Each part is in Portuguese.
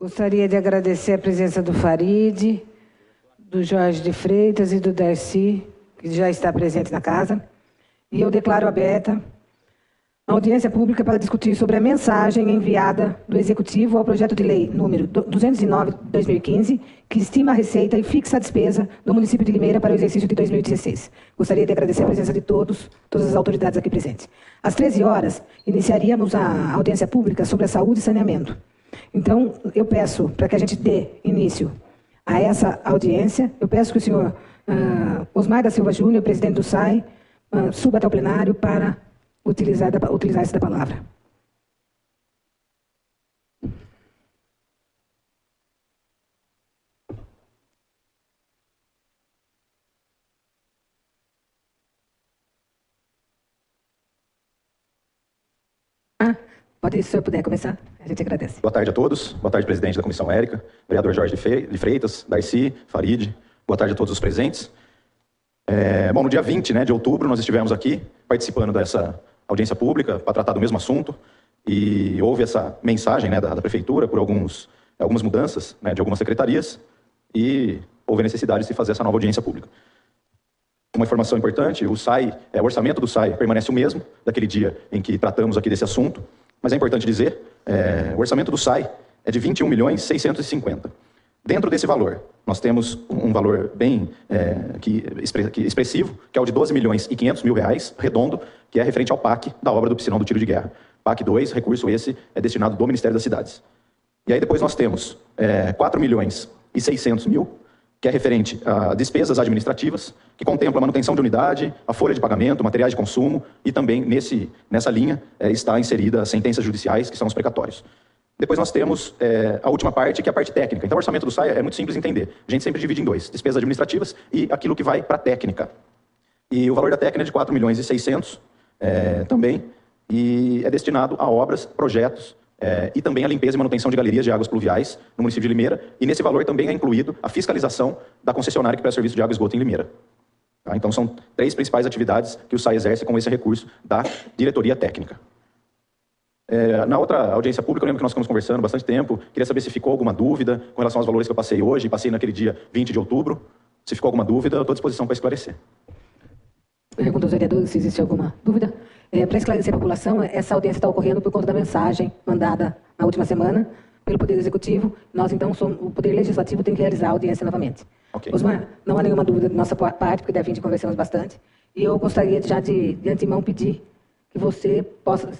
Gostaria de agradecer a presença do Farid, do Jorge de Freitas e do Darcy, que já está presente na casa. E eu declaro aberta a audiência pública para discutir sobre a mensagem enviada do Executivo ao projeto de lei número 209 de 2015, que estima a receita e fixa a despesa do município de Limeira para o exercício de 2016. Gostaria de agradecer a presença de todas as autoridades aqui presentes. Às 13 horas, iniciaríamos a audiência pública sobre a saúde e saneamento. Então, eu peço, para que a gente dê início a essa audiência, eu peço que o senhor Osmar da Silva Júnior, presidente do SAI, suba até o plenário para utilizar-se da palavra. Pode, se o senhor puder começar, a gente agradece. Boa tarde a todos. Boa tarde, presidente da Comissão Érica, vereador Jorge de Freitas, Darcy, Farid. Boa tarde a todos os presentes. Bom, no dia 20, de outubro, nós estivemos aqui participando dessa audiência pública para tratar do mesmo assunto e houve essa mensagem da Prefeitura por algumas mudanças de algumas secretarias e houve a necessidade de se fazer essa nova audiência pública. Uma informação importante, o orçamento do SAI permanece o mesmo daquele dia em que tratamos aqui desse assunto, mas é importante dizer, o orçamento do SAI é de 21.650.000. Dentro desse valor, nós temos um valor bem expressivo, que é o de R$12.500.000, redondo, que é referente ao PAC da obra do Piscinão do Tiro de Guerra. PAC 2, recurso esse é destinado do Ministério das Cidades. E aí depois nós temos R$4.600.000, que é referente a despesas administrativas, que contempla a manutenção de unidade, a folha de pagamento, materiais de consumo, e também nessa linha está inserida as sentenças judiciais, que são os precatórios. Depois nós temos a última parte, que é a parte técnica. Então o orçamento do SAI é muito simples de entender. A gente sempre divide em dois, despesas administrativas e aquilo que vai para a técnica. E o valor da técnica é de R$4.600.000 também, e é destinado a obras, projetos, e também a limpeza e manutenção de galerias de águas pluviais no município de Limeira, e nesse valor também é incluído a fiscalização da concessionária que presta serviço de água e esgoto em Limeira. Tá? Então são 3 principais atividades que o SAI exerce com esse recurso da diretoria técnica. Na outra audiência pública, eu lembro que nós ficamos conversando bastante tempo, queria saber se ficou alguma dúvida com relação aos valores que eu passei hoje, passei naquele dia 20 de outubro, se ficou alguma dúvida, eu estou à disposição para esclarecer. Pergunto aos vereadores se existe alguma dúvida. Para esclarecer a população, essa audiência está ocorrendo por conta da mensagem mandada na última semana pelo Poder Executivo. Nós, então, o Poder Legislativo tem que realizar a audiência novamente. Okay. Osmar, não há nenhuma dúvida da nossa parte, porque deve vir de conversamos bastante. E eu gostaria já de antemão pedir que se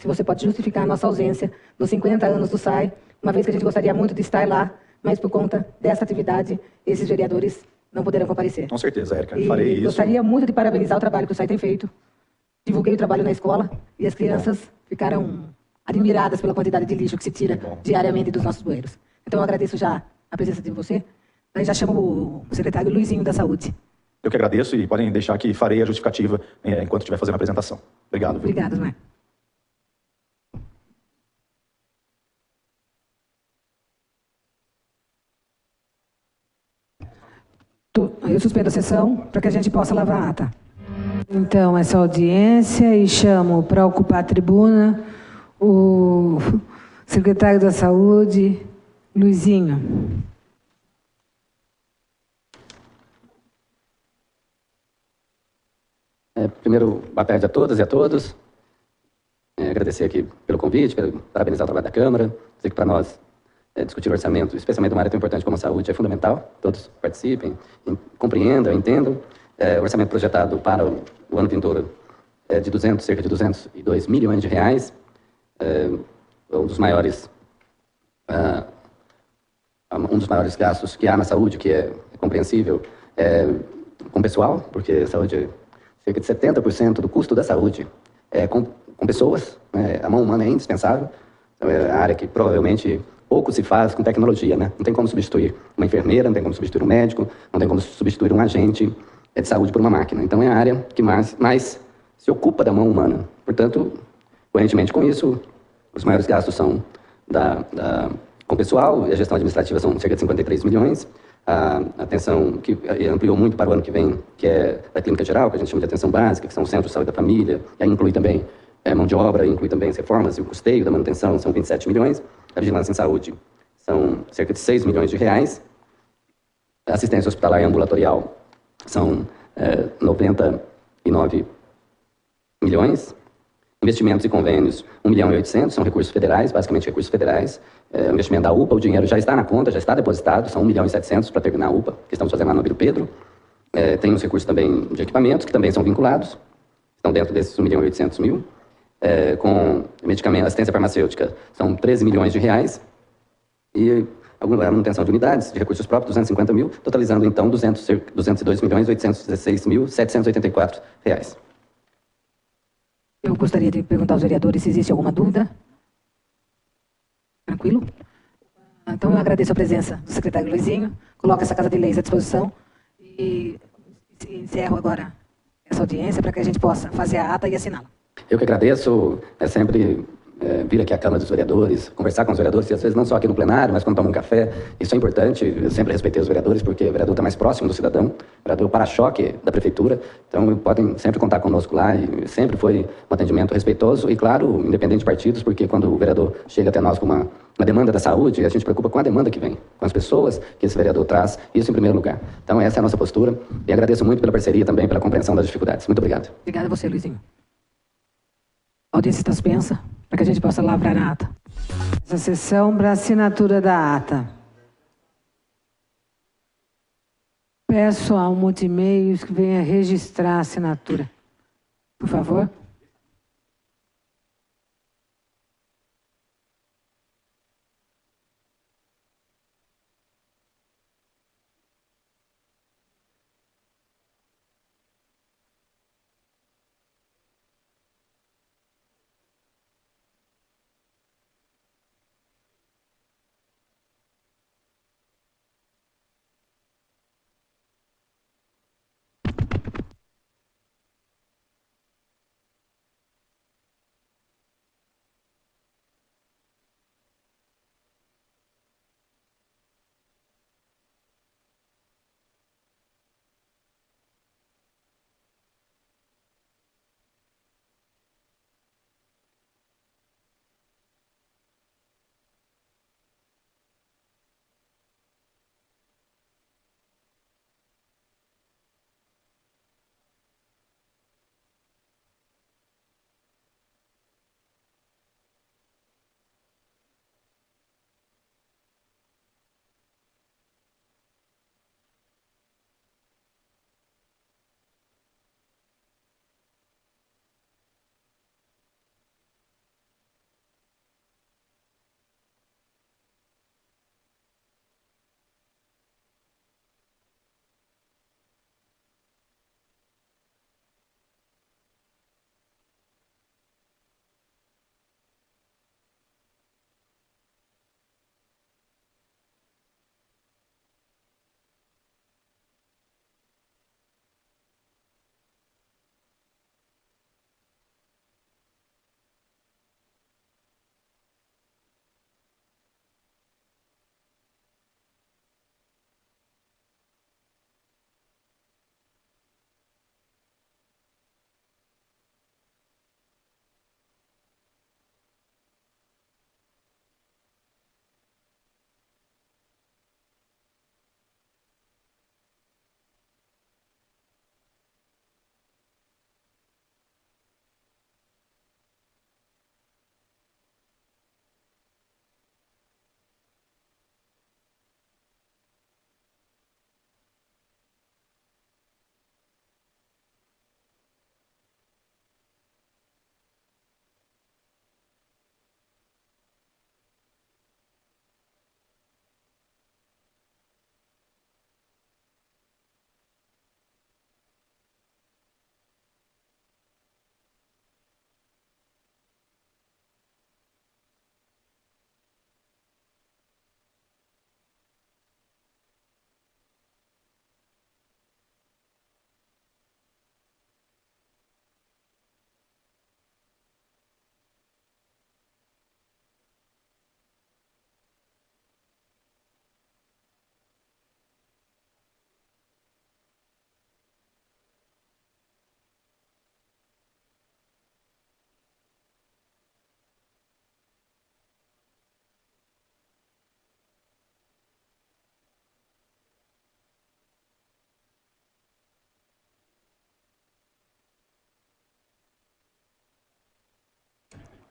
você pode justificar a nossa ausência nos 50 anos do SAI, uma vez que a gente gostaria muito de estar lá, mas por conta dessa atividade, esses vereadores não poderão comparecer. Com certeza, Érica, farei isso. Gostaria muito de parabenizar o trabalho que o SAI tem feito. Divulguei o trabalho na escola e as crianças ficaram admiradas pela quantidade de lixo que se tira diariamente dos nossos bueiros. Então eu agradeço já a presença de você. Aí já chamo o secretário Luizinho da Saúde. Eu que agradeço e podem deixar que farei a justificativa enquanto estiver fazendo a apresentação. Obrigado. Viu? Obrigada, Osmar. Eu suspendo a sessão para que a gente possa lavar a ata. Então, essa audiência, e chamo para ocupar a tribuna o secretário da Saúde, Luizinho. Primeiro, boa tarde a todas e a todos. Agradecer aqui pelo convite, parabenizar o trabalho da Câmara, dizer que para nós discutir orçamento, especialmente uma área tão importante como a saúde, é fundamental. Todos participem, compreendam, entendam. O orçamento projetado para o ano vindouro é de cerca de 202 milhões de reais. Um dos maiores gastos que há na saúde, que é compreensível, com pessoal, porque a saúde, cerca de 70% do custo da saúde é com pessoas. A mão humana é indispensável. Então, é a área que provavelmente pouco se faz com tecnologia, né? Não tem como substituir uma enfermeira, não tem como substituir um médico, não tem como substituir um agente de saúde por uma máquina. Então é a área que mais se ocupa da mão humana. Portanto, coerentemente com isso, os maiores gastos são com pessoal, e a gestão administrativa são cerca de 53 milhões. A atenção que ampliou muito para o ano que vem, que é da clínica geral, que a gente chama de atenção básica, que são os centros de saúde da família, e aí inclui também mão de obra, inclui também as reformas e o custeio da manutenção, são 27 milhões. A vigilância em saúde, são cerca de 6 milhões de reais. Assistência hospitalar e ambulatorial são 99 milhões. Investimentos e convênios, 1 milhão e 800, são recursos federais, basicamente recursos federais. O investimento da UPA, o dinheiro já está na conta, já está depositado, são 1 milhão e 700 para terminar a UPA, que estamos fazendo lá no Vila Pedro. Tem os recursos também de equipamentos, que também são vinculados, estão dentro desses 1 milhão e 800 mil. Com medicamento, assistência farmacêutica, são 13 milhões de reais. E a manutenção de unidades de recursos próprios, 250 mil, totalizando então 202 milhões 816 mil 784 reais. Eu gostaria de perguntar aos vereadores se existe alguma dúvida. Tranquilo? Então eu agradeço a presença do secretário Luizinho, coloco essa Casa de Leis à disposição e encerro agora essa audiência para que a gente possa fazer a ata e assiná-la. Eu que agradeço, sempre vir aqui à Câmara dos Vereadores, conversar com os vereadores, e às vezes não só aqui no plenário, mas quando toma um café. Isso é importante, eu sempre respeitei os vereadores, porque o vereador está mais próximo do cidadão, o vereador é o para-choque da prefeitura, então podem sempre contar conosco lá, e sempre foi um atendimento respeitoso e, claro, independente de partidos, porque quando o vereador chega até nós com uma demanda da saúde, a gente se preocupa com a demanda que vem, com as pessoas que esse vereador traz, isso em primeiro lugar. Então essa é a nossa postura, e agradeço muito pela parceria também, pela compreensão das dificuldades. Muito obrigado. Obrigada a você, Luizinho. A audiência está suspensa, para que a gente possa lavrar a ata. Essa sessão para assinatura da ata. Peço ao multimeios que venha registrar a assinatura. Por favor.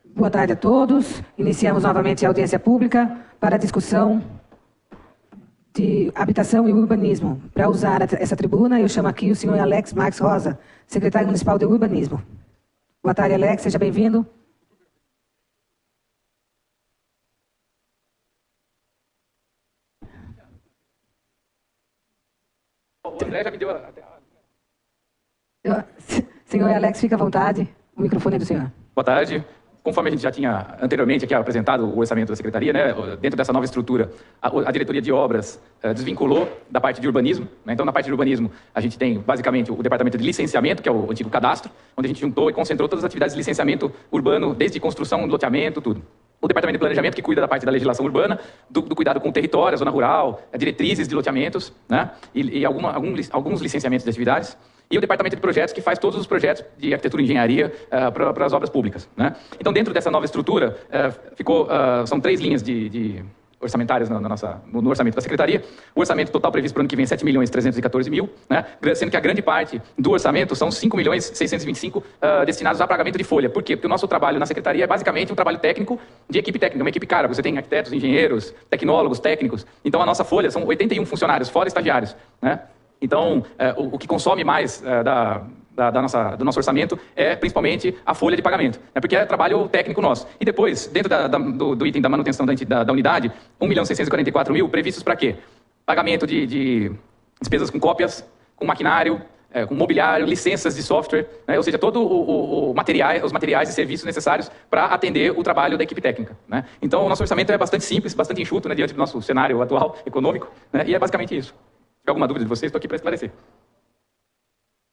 Boa tarde a todos. Iniciamos novamente a audiência pública para a discussão de habitação e urbanismo. Para usar essa tribuna, eu chamo aqui o senhor Alex Marques Rosa, secretário municipal de urbanismo. Boa tarde, Alex. Seja bem-vindo. O André já me deu Senhor Alex, fica à vontade. O microfone é do senhor. Boa tarde. Conforme a gente já tinha anteriormente aqui apresentado o orçamento da Secretaria, né, dentro dessa nova estrutura, a Diretoria de Obras desvinculou da parte de urbanismo. Né? Então, na parte de urbanismo, a gente tem basicamente o Departamento de Licenciamento, que é o antigo cadastro, onde a gente juntou e concentrou todas as atividades de licenciamento urbano, desde construção, loteamento, tudo. O Departamento de Planejamento, que cuida da parte da legislação urbana, do cuidado com o território, a zona rural, diretrizes de loteamentos, né? e alguns licenciamentos de atividades. E o Departamento de Projetos, que faz todos os projetos de arquitetura e engenharia para as obras públicas. Né? Então, dentro dessa nova estrutura, são 3 linhas de orçamentárias no orçamento da Secretaria. O orçamento total previsto para o ano que vem é 7.314.000, né? Sendo que a grande parte do orçamento são 5.625.000 destinados a pagamento de folha. Por quê? Porque o nosso trabalho na Secretaria é basicamente um trabalho técnico de equipe técnica, uma equipe cara. Você tem arquitetos, engenheiros, tecnólogos, técnicos. Então, a nossa folha são 81 funcionários, fora estagiários. Né? Então, o que consome mais do nosso orçamento é principalmente a folha de pagamento, né? Porque é trabalho técnico nosso. E depois, dentro do item da manutenção da unidade, 1.644.000 previstos para quê? Pagamento de despesas com cópias, com maquinário, com mobiliário, licenças de software, né? Ou seja, todos os materiais e serviços necessários para atender o trabalho da equipe técnica. Né? Então, o nosso orçamento é bastante simples, bastante enxuto, né, diante do nosso cenário atual econômico, né? E é basicamente isso. Se tiver alguma dúvida de vocês, estou aqui para esclarecer.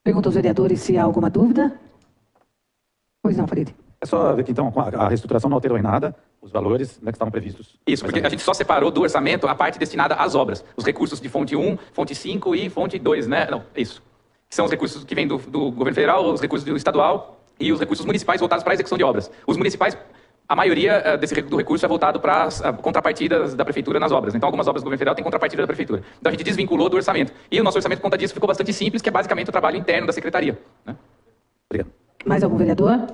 Pergunto aos vereadores se há alguma dúvida. Pois não, Farid. É só ver que, então, a reestruturação não alterou em nada os valores, né, que estavam previstos. Isso, porque a gente só separou do orçamento a parte destinada às obras. Os recursos de fonte 1, fonte 5 e fonte 2, né? Não, isso. Que são os recursos que vêm do governo federal, os recursos do estadual e os recursos municipais voltados para a execução de obras. Os municipais, a maioria do recurso é voltado para as contrapartidas da prefeitura nas obras. Então, algumas obras do governo federal têm contrapartida da prefeitura. Então, a gente desvinculou do orçamento. E o nosso orçamento, por conta disso, ficou bastante simples, que é basicamente o trabalho interno da secretaria. Né? Obrigado. Mais algum vereador?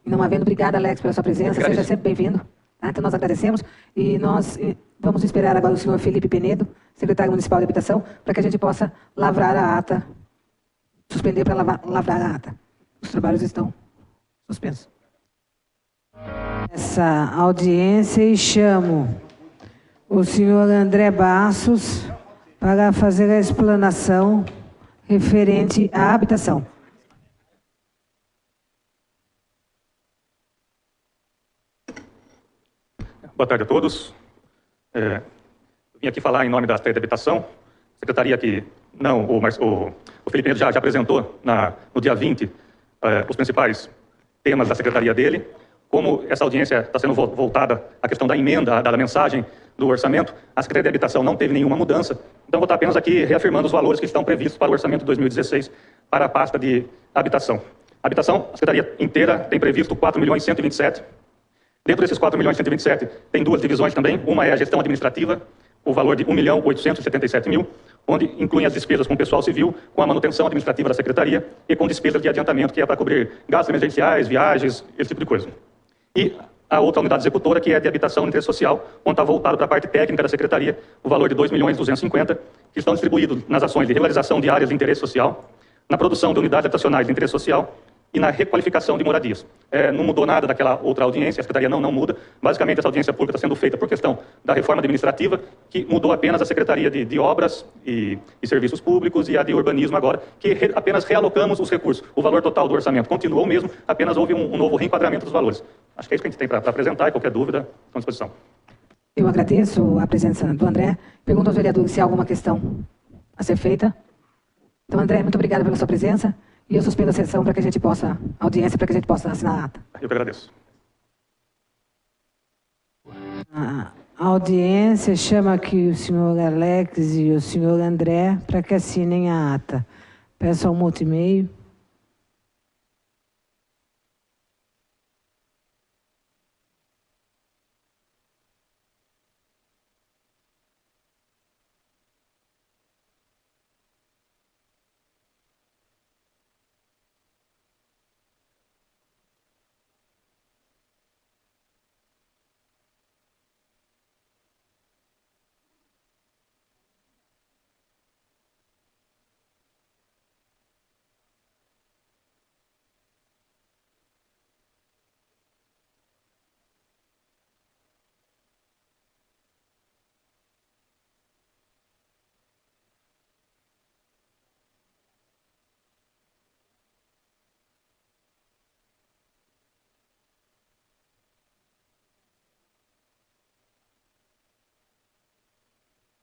Não havendo, obrigada, Alex, pela sua presença. Seja sempre bem-vindo. Tá? Então, nós agradecemos. E nós vamos esperar agora o senhor Felipe Penedo, secretário municipal de habitação, para que a gente possa lavrar a ata, suspender para lavrar a ata. Os trabalhos estão suspensos. Essa audiência e chamo o senhor André Bastos para fazer a explanação referente à habitação. Boa tarde a todos. Eu vim aqui falar em nome da Secretaria de Habitação, secretaria que o Felipe Neto já apresentou no dia 20 os principais temas da secretaria dele. Como essa audiência está sendo voltada à questão da emenda, da mensagem do orçamento, a Secretaria de Habitação não teve nenhuma mudança, então vou estar apenas aqui reafirmando os valores que estão previstos para o orçamento de 2016 para a pasta de habitação. A habitação, a Secretaria inteira tem previsto 4.127.000. Dentro desses 4.127.000 tem 2 divisões também, uma é a gestão administrativa, o valor de 1.877.000, onde incluem as despesas com o pessoal civil, com a manutenção administrativa da Secretaria e com despesas de adiantamento, que é para cobrir gastos emergenciais, viagens, esse tipo de coisa. E a outra unidade executora, que é de habitação e interesse social, onde está voltado para a parte técnica da Secretaria, o valor de 2.250.000, que estão distribuídos nas ações de regularização de áreas de interesse social, na produção de unidades habitacionais de interesse social e na requalificação de moradias. Não mudou nada daquela outra audiência, a Secretaria não muda. Basicamente, essa audiência pública está sendo feita por questão da reforma administrativa, que mudou apenas a Secretaria de Obras e Serviços Públicos e a de Urbanismo agora, que apenas realocamos os recursos. O valor total do orçamento continuou o mesmo, apenas houve um novo reenquadramento dos valores. Acho que é isso que a gente tem para apresentar, e qualquer dúvida, estamos à disposição. Eu agradeço a presença do André. Pergunto aos vereadores se há alguma questão a ser feita. Então, André, muito obrigada pela sua presença. E eu suspendo a sessão para que a gente possa, a audiência, para que a gente possa assinar a ata. Eu que agradeço. A audiência chama aqui o senhor Alex e o senhor André para que assinem a ata. Peço ao multimeio.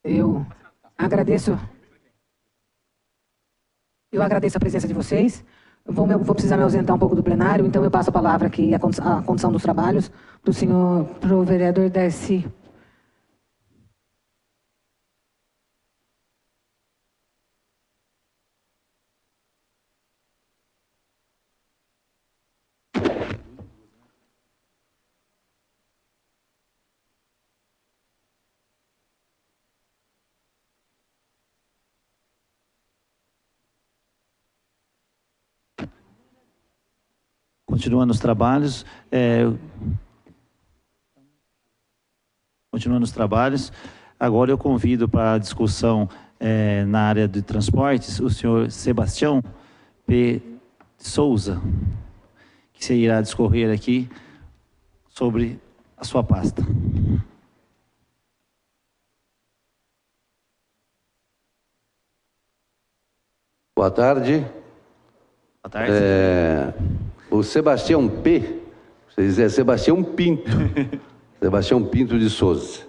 Eu agradeço a presença de vocês. Vou precisar me ausentar um pouco do plenário, então eu passo a palavra aqui, a condução dos trabalhos, para o vereador Darcy. Continuando os trabalhos, agora eu convido para a discussão na área de transportes o senhor Sebastião P. Souza, que se irá discorrer aqui sobre a sua pasta. Boa tarde. Boa tarde. O Sebastião P., vocês é Sebastião Pinto, Sebastião Pinto de Souza.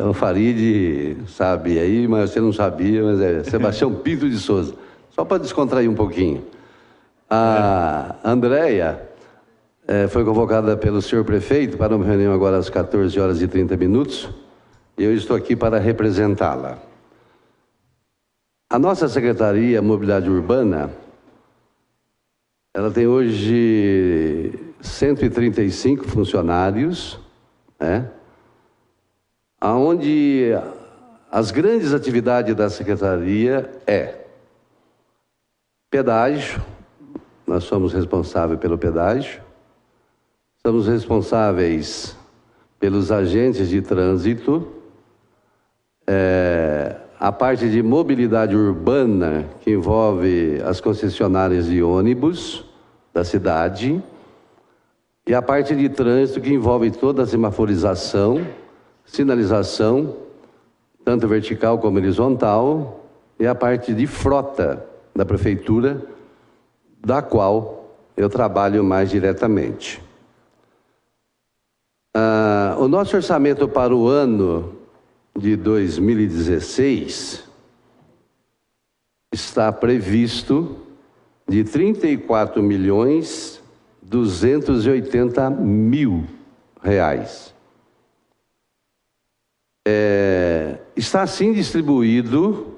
O Farid sabe aí, mas você não sabia, mas é Sebastião Pinto de Souza. Só para descontrair um pouquinho. A Andréia foi convocada pelo senhor prefeito para uma reunião agora às 14h30. E eu estou aqui para representá-la. A nossa Secretaria Mobilidade Urbana, ela tem hoje 135 funcionários, onde as grandes atividades da Secretaria pedágio, nós somos responsáveis pelo pedágio, somos responsáveis pelos agentes de trânsito, a parte de mobilidade urbana, que envolve as concessionárias de ônibus da cidade, e a parte de trânsito, que envolve toda a semaforização, sinalização, tanto vertical como horizontal, e a parte de frota da prefeitura, da qual eu trabalho mais diretamente. O nosso orçamento para o ano de 2016 está previsto de R$ 34.280.000. Está assim distribuído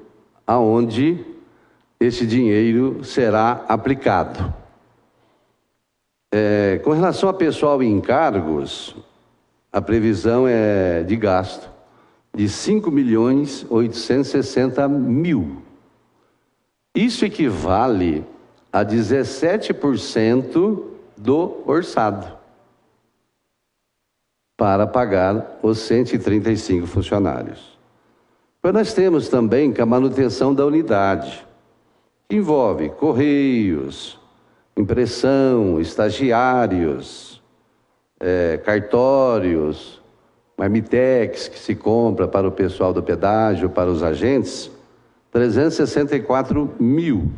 aonde esse dinheiro será aplicado. Com relação a pessoal e encargos, a previsão é de gasto de R$ 5.860.000. Isso equivale a 17% do orçado para pagar os 135 funcionários. Mas nós temos também que a manutenção da unidade, que envolve correios, impressão, estagiários, cartórios, marmitex que se compra para o pessoal do pedágio, para os agentes, 364.000.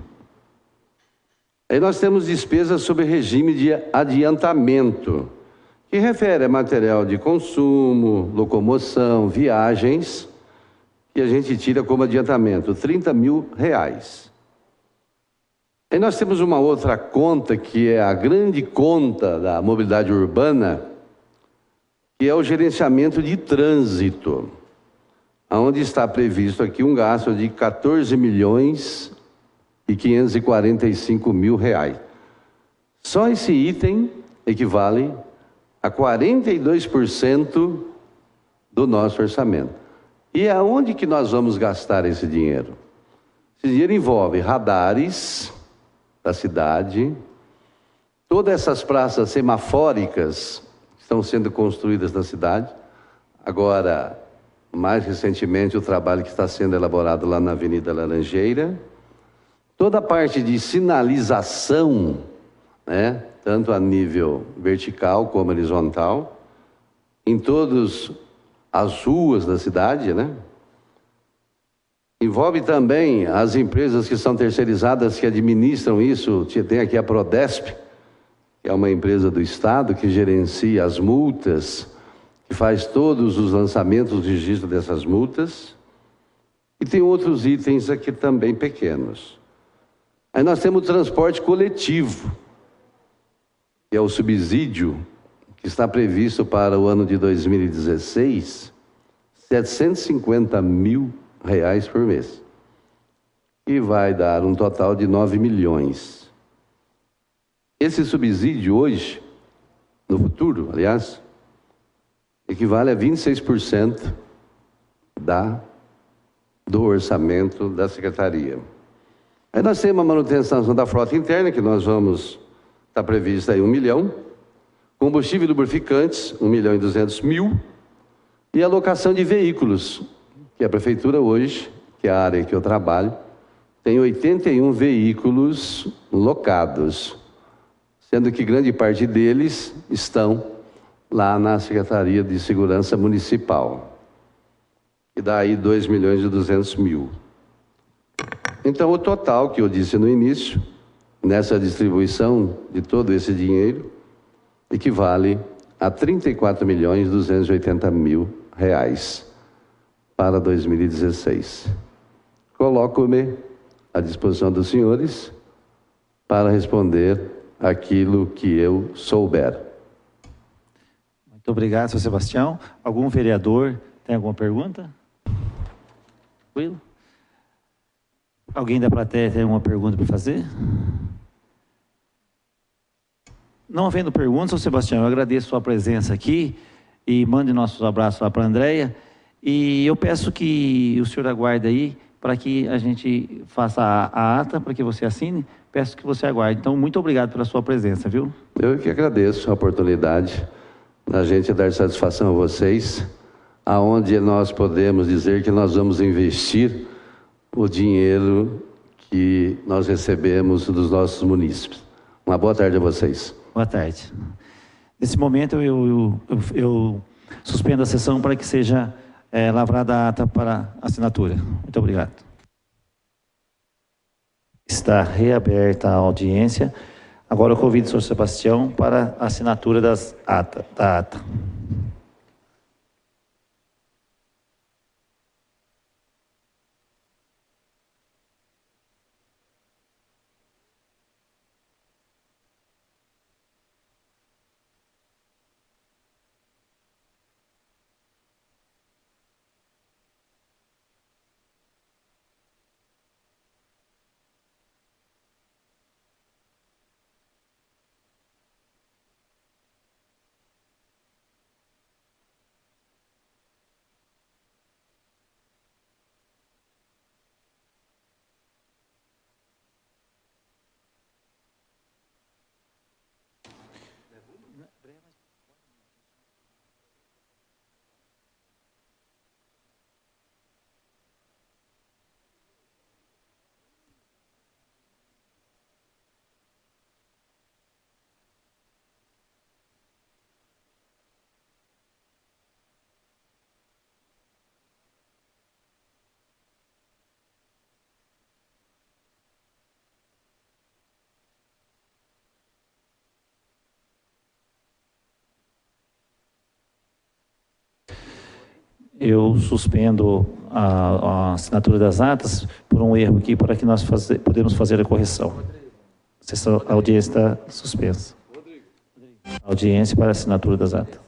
Aí nós temos despesas sob regime de adiantamento, que refere a material de consumo, locomoção, viagens, que a gente tira como adiantamento, R$ 30.000. Aí nós temos uma outra conta, que é a grande conta da mobilidade urbana, que é o gerenciamento de trânsito, onde está previsto aqui um gasto de R$ 14.545.000. Só esse item equivale a 42% do nosso orçamento. E aonde que nós vamos gastar esse dinheiro? Esse dinheiro envolve radares da cidade, todas essas praças semafóricas que estão sendo construídas na cidade. Agora, mais recentemente, o trabalho que está sendo elaborado lá na Avenida Laranjeira. Toda a parte de sinalização, tanto a nível vertical como horizontal, em todas as ruas da cidade, Envolve também as empresas que são terceirizadas, que administram isso. Tem aqui a Prodesp, que é uma empresa do Estado que gerencia as multas, que faz todos os lançamentos, o registro dessas multas. E tem outros itens aqui também pequenos. Aí nós temos o transporte coletivo, que é o subsídio que está previsto para o ano de 2016, R$750 mil por mês. E vai dar um total de 9 milhões. Esse subsídio hoje, no futuro, aliás, equivale a 26% do orçamento da Secretaria. Aí nós temos a manutenção da frota interna, que nós vamos, está prevista aí 1 milhão, combustível e lubrificantes, 1.200.000, e alocação de veículos, que a Prefeitura hoje, que é a área que eu trabalho, tem 81 veículos locados, sendo que grande parte deles estão lá na Secretaria de Segurança Municipal, que dá aí 2.200.000. Então, o total que eu disse no início, nessa distribuição de todo esse dinheiro, equivale a R$34.280.000 para 2016. Coloco-me à disposição dos senhores para responder aquilo que eu souber. Muito obrigado, senhor Sebastião. Algum vereador tem alguma pergunta? Tranquilo? Alguém da plateia tem alguma pergunta para fazer? Não havendo perguntas, senhor Sebastião, eu agradeço a sua presença aqui e mande nossos abraços lá para a Andréia. E eu peço que o senhor aguarde aí para que a gente faça a ata, para que você assine. Peço que você aguarde. Então, muito obrigado pela sua presença, viu? Eu que agradeço a oportunidade da gente dar satisfação a vocês, aonde nós podemos dizer que nós vamos investir o dinheiro que nós recebemos dos nossos munícipes. Uma boa tarde a vocês. Boa tarde. Nesse momento, eu suspendo a sessão para que seja lavrada a ata para assinatura. Muito obrigado. Está reaberta a audiência. Agora eu convido o senhor Sebastião para a assinatura da ata. Eu suspendo a assinatura das atas por um erro aqui, para que nós podemos fazer a correção. A audiência está suspensa. Audiência para a assinatura das atas.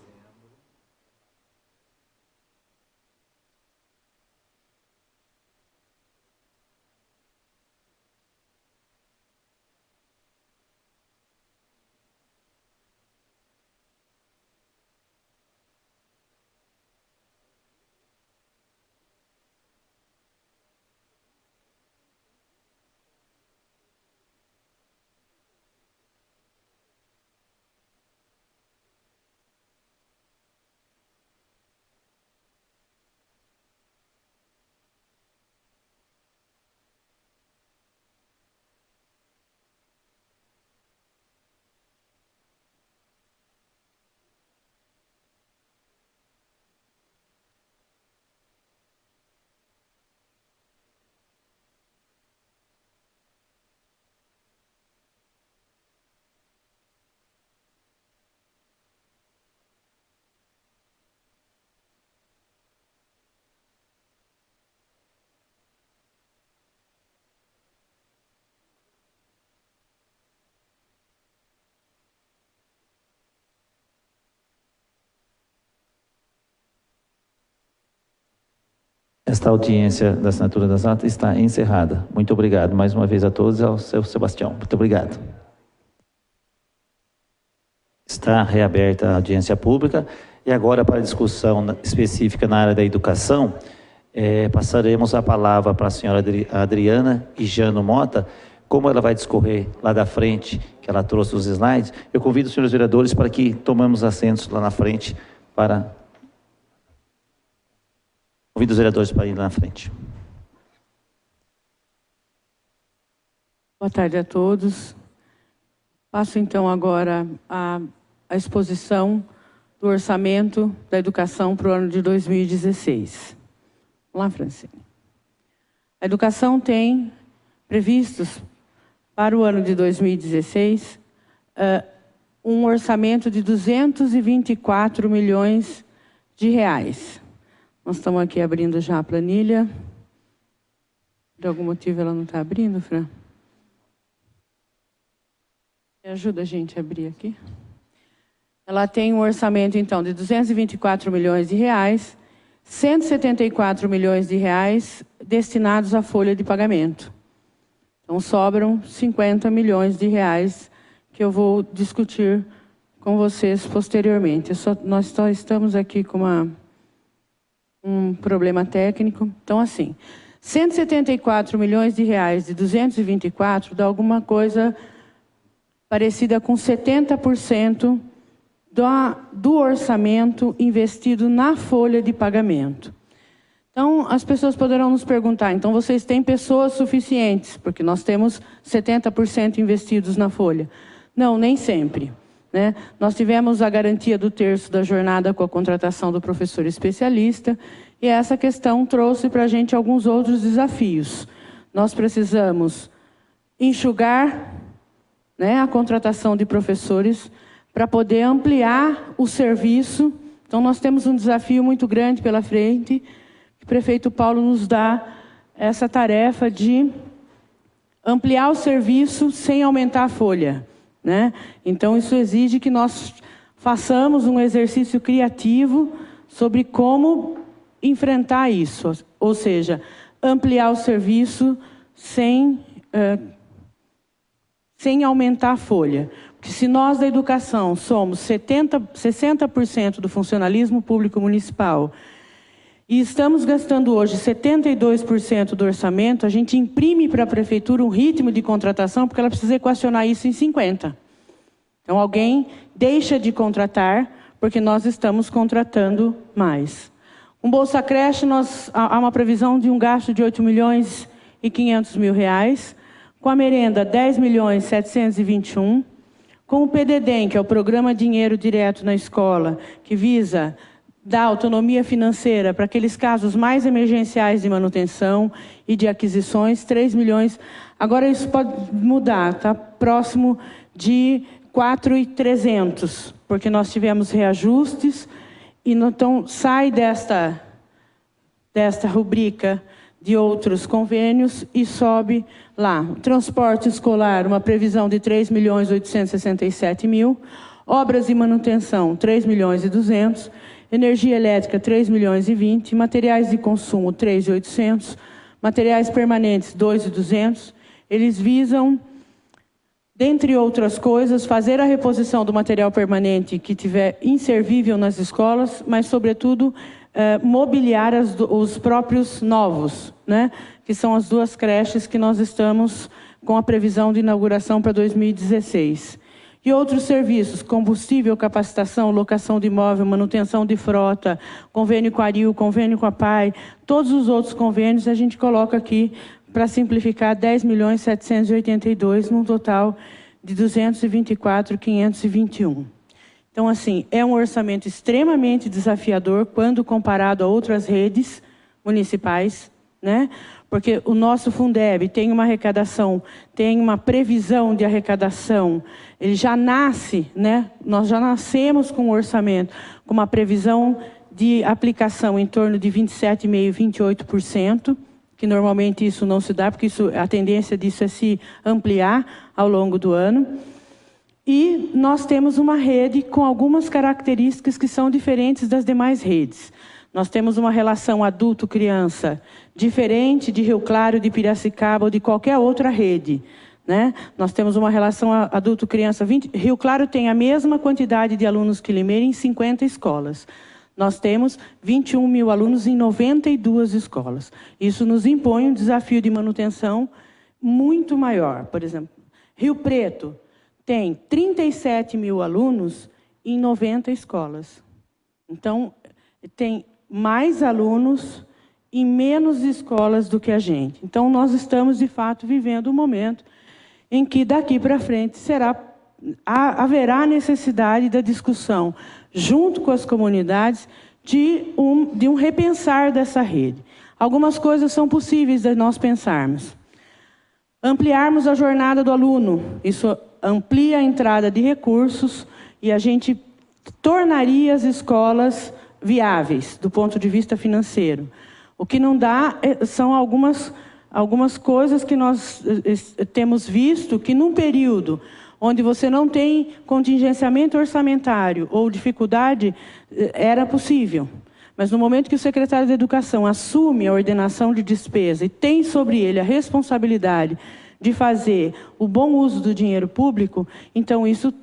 Esta audiência da assinatura das atas está encerrada. Muito obrigado mais uma vez a todos e ao seu Sebastião. Muito obrigado. Está reaberta a audiência pública e agora para a discussão específica na área da educação, passaremos a palavra para a senhora Adriana Ijano Mota. Como ela vai discorrer lá da frente, que ela trouxe os slides, eu convido os senhores vereadores para que tomemos assentos lá na frente Convido os vereadores para ir lá na frente. Boa tarde a todos. Passo então agora a exposição do orçamento da educação para o ano de 2016. Vamos lá, Francine. A educação tem previstos para o ano de 2016 um orçamento de 224 milhões de reais. Nós estamos aqui abrindo já a planilha. Por algum motivo ela não está abrindo, Fran? Me ajuda a gente a abrir aqui. Ela tem um orçamento, então, de 224 milhões de reais, 174 milhões de reais destinados à folha de pagamento. Então, sobram 50 milhões de reais que eu vou discutir com vocês posteriormente. Nós só estamos aqui com um problema técnico. Então, assim, 174 milhões de reais de 224 dá alguma coisa parecida com 70% do orçamento investido na folha de pagamento. Então, as pessoas poderão nos perguntar, então vocês têm pessoas suficientes, porque nós temos 70% investidos na folha. Não, nem sempre. Né? Nós tivemos a garantia do terço da jornada com a contratação do professor especialista e essa questão trouxe para a gente alguns outros desafios. Nós precisamos enxugar, né, a contratação de professores para poder ampliar o serviço. Então, nós temos um desafio muito grande pela frente. O prefeito Paulo nos dá essa tarefa de ampliar o serviço sem aumentar a folha. Né? Então, isso exige que nós façamos um exercício criativo sobre como enfrentar isso. Ou seja, ampliar o serviço sem aumentar a folha. Porque se nós da educação somos 60% do funcionalismo público municipal e estamos gastando hoje 72% do orçamento, a gente imprime para a prefeitura um ritmo de contratação porque ela precisa equacionar isso em 50%. Então, alguém deixa de contratar porque nós estamos contratando mais. Com Bolsa Creche, há uma previsão de um gasto de 8 milhões e 500 mil reais. Com a merenda, 10 milhões 721. Com o PDDEM, que é o Programa Dinheiro Direto na Escola, que visa dar autonomia financeira para aqueles casos mais emergenciais de manutenção e de aquisições, 3 milhões. Agora isso pode mudar, está próximo de 4.300, porque nós tivemos reajustes e então sai desta rubrica de outros convênios e sobe lá. Transporte escolar, uma previsão de 3.867.000. Obras e manutenção, 3.200.000. Energia elétrica, 3.020.000. Materiais de consumo, 3.800. Materiais permanentes, 2.200. Eles visam, dentre outras coisas, fazer a reposição do material permanente que tiver inservível nas escolas, mas, sobretudo, mobiliar os próprios novos, né? Que são as 2 creches que nós estamos com a previsão de inauguração para 2016. E outros serviços, combustível, capacitação, locação de imóvel, manutenção de frota, convênio com a ARIL, convênio com a PAI, todos os outros convênios a gente coloca aqui para simplificar 10.782.000, num total de 224.521. Então, assim, é um orçamento extremamente desafiador quando comparado a outras redes municipais, né? Porque o nosso Fundeb tem uma arrecadação, tem uma previsão de arrecadação, ele já nasce, né? Nós já nascemos com um orçamento, com uma previsão de aplicação em torno de 27,5%, 28%, que normalmente isso não se dá, porque a tendência disso é se ampliar ao longo do ano. E nós temos uma rede com algumas características que são diferentes das demais redes. Nós temos uma relação adulto-criança diferente de Rio Claro, de Piracicaba ou de qualquer outra rede, né? Nós temos uma relação adulto-criança... Rio Claro tem a mesma quantidade de alunos que Limeira em 50 escolas. Nós temos 21 mil alunos em 92 escolas. Isso nos impõe um desafio de manutenção muito maior. Por exemplo, Rio Preto tem 37 mil alunos em 90 escolas. Então, tem mais alunos em menos escolas do que a gente. Então, nós estamos, de fato, vivendo um momento em que, daqui para frente, haverá necessidade da discussão, junto com as comunidades, de um repensar dessa rede. Algumas coisas são possíveis de nós pensarmos. Ampliarmos a jornada do aluno. Isso amplia a entrada de recursos e a gente tornaria as escolas viáveis do ponto de vista financeiro. O que não dá são algumas coisas que nós temos visto que num período onde você não tem contingenciamento orçamentário ou dificuldade, era possível. Mas no momento que o secretário de Educação assume a ordenação de despesa e tem sobre ele a responsabilidade de fazer o bom uso do dinheiro público, então isso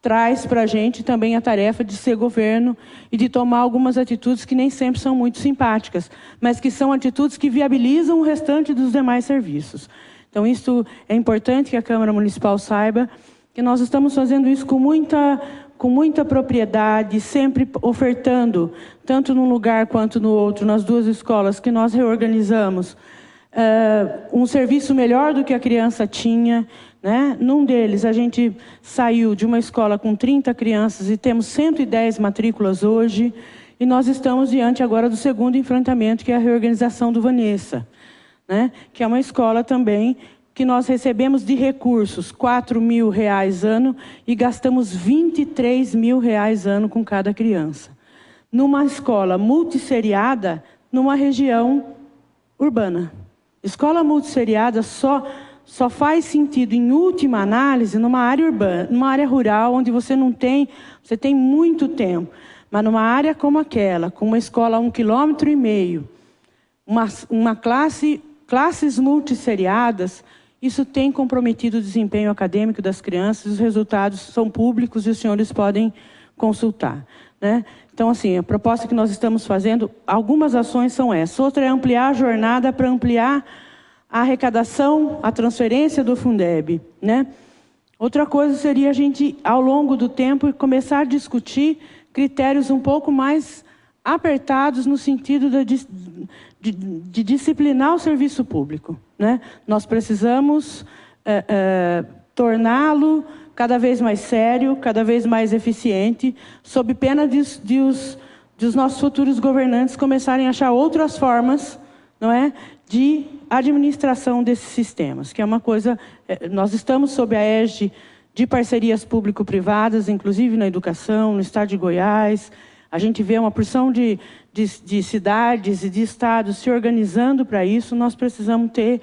traz para a gente também a tarefa de ser governo e de tomar algumas atitudes que nem sempre são muito simpáticas, mas que são atitudes que viabilizam o restante dos demais serviços. Então, isso é importante que a Câmara Municipal saiba que nós estamos fazendo isso com muita propriedade, sempre ofertando, tanto num lugar quanto no outro, nas duas escolas que nós reorganizamos, um serviço melhor do que a criança tinha, né? Num deles, a gente saiu de uma escola com 30 crianças e temos 110 matrículas hoje, e nós estamos diante agora do segundo enfrentamento, que é a reorganização do Vanessa, né? Que é uma escola também que nós recebemos de recursos R$4.000 ano e gastamos R$23.000 ano com cada criança. Numa escola multisseriada, numa região urbana. Escola multisseriada só faz sentido, em última análise, numa área urbana, numa área rural, onde você tem muito tempo. Mas numa área como aquela, com uma escola a 1,5 km, classes multisseriadas, isso tem comprometido o desempenho acadêmico das crianças, os resultados são públicos e os senhores podem consultar, né? Então, assim, a proposta que nós estamos fazendo, algumas ações são essas. Outra é ampliar a jornada para ampliar a arrecadação, a transferência do Fundeb, né? Outra coisa seria a gente, ao longo do tempo, começar a discutir critérios um pouco mais apertados no sentido de disciplinar o serviço público, né? Nós precisamos torná-lo cada vez mais sério, cada vez mais eficiente, sob pena de os nossos futuros governantes começarem a achar outras formas, não é, de administração desses sistemas, que é uma coisa... Nós estamos sob a égide de parcerias público-privadas, inclusive na educação, no estado de Goiás. A gente vê uma porção de cidades e de estados se organizando para isso. Nós precisamos ter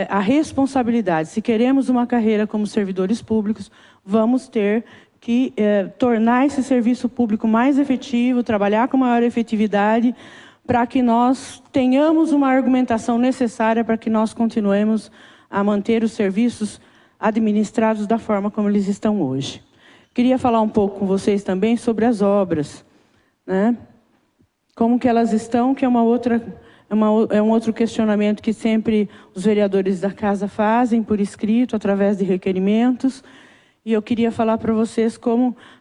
a responsabilidade. Se queremos uma carreira como servidores públicos, vamos ter que tornar esse serviço público mais efetivo, trabalhar com maior efetividade, para que nós tenhamos uma argumentação necessária para que nós continuemos a manter os serviços administrados da forma como eles estão hoje. Queria falar um pouco com vocês também sobre as obras, né? Como que elas estão, que é um outro questionamento que sempre os vereadores da casa fazem por escrito, através de requerimentos. E eu queria falar para vocês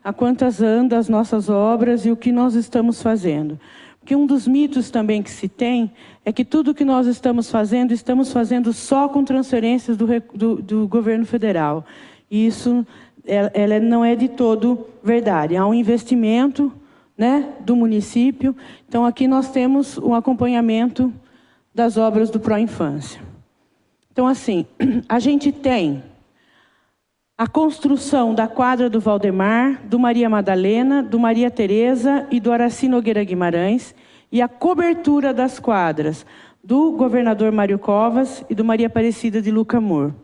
a quantas andam as nossas obras e o que nós estamos fazendo. Porque um dos mitos também que se tem é que tudo que nós estamos fazendo só com transferências do governo federal. E isso ela não é de todo verdade. Há um investimento, né, do município. Então, aqui nós temos um acompanhamento das obras do Pró-Infância. Então, assim, a gente tem a construção da quadra do Valdemar, do Maria Madalena, do Maria Tereza e do Araci Nogueira Guimarães, e a cobertura das quadras do governador Mário Covas e do Maria Aparecida de Luca Moura.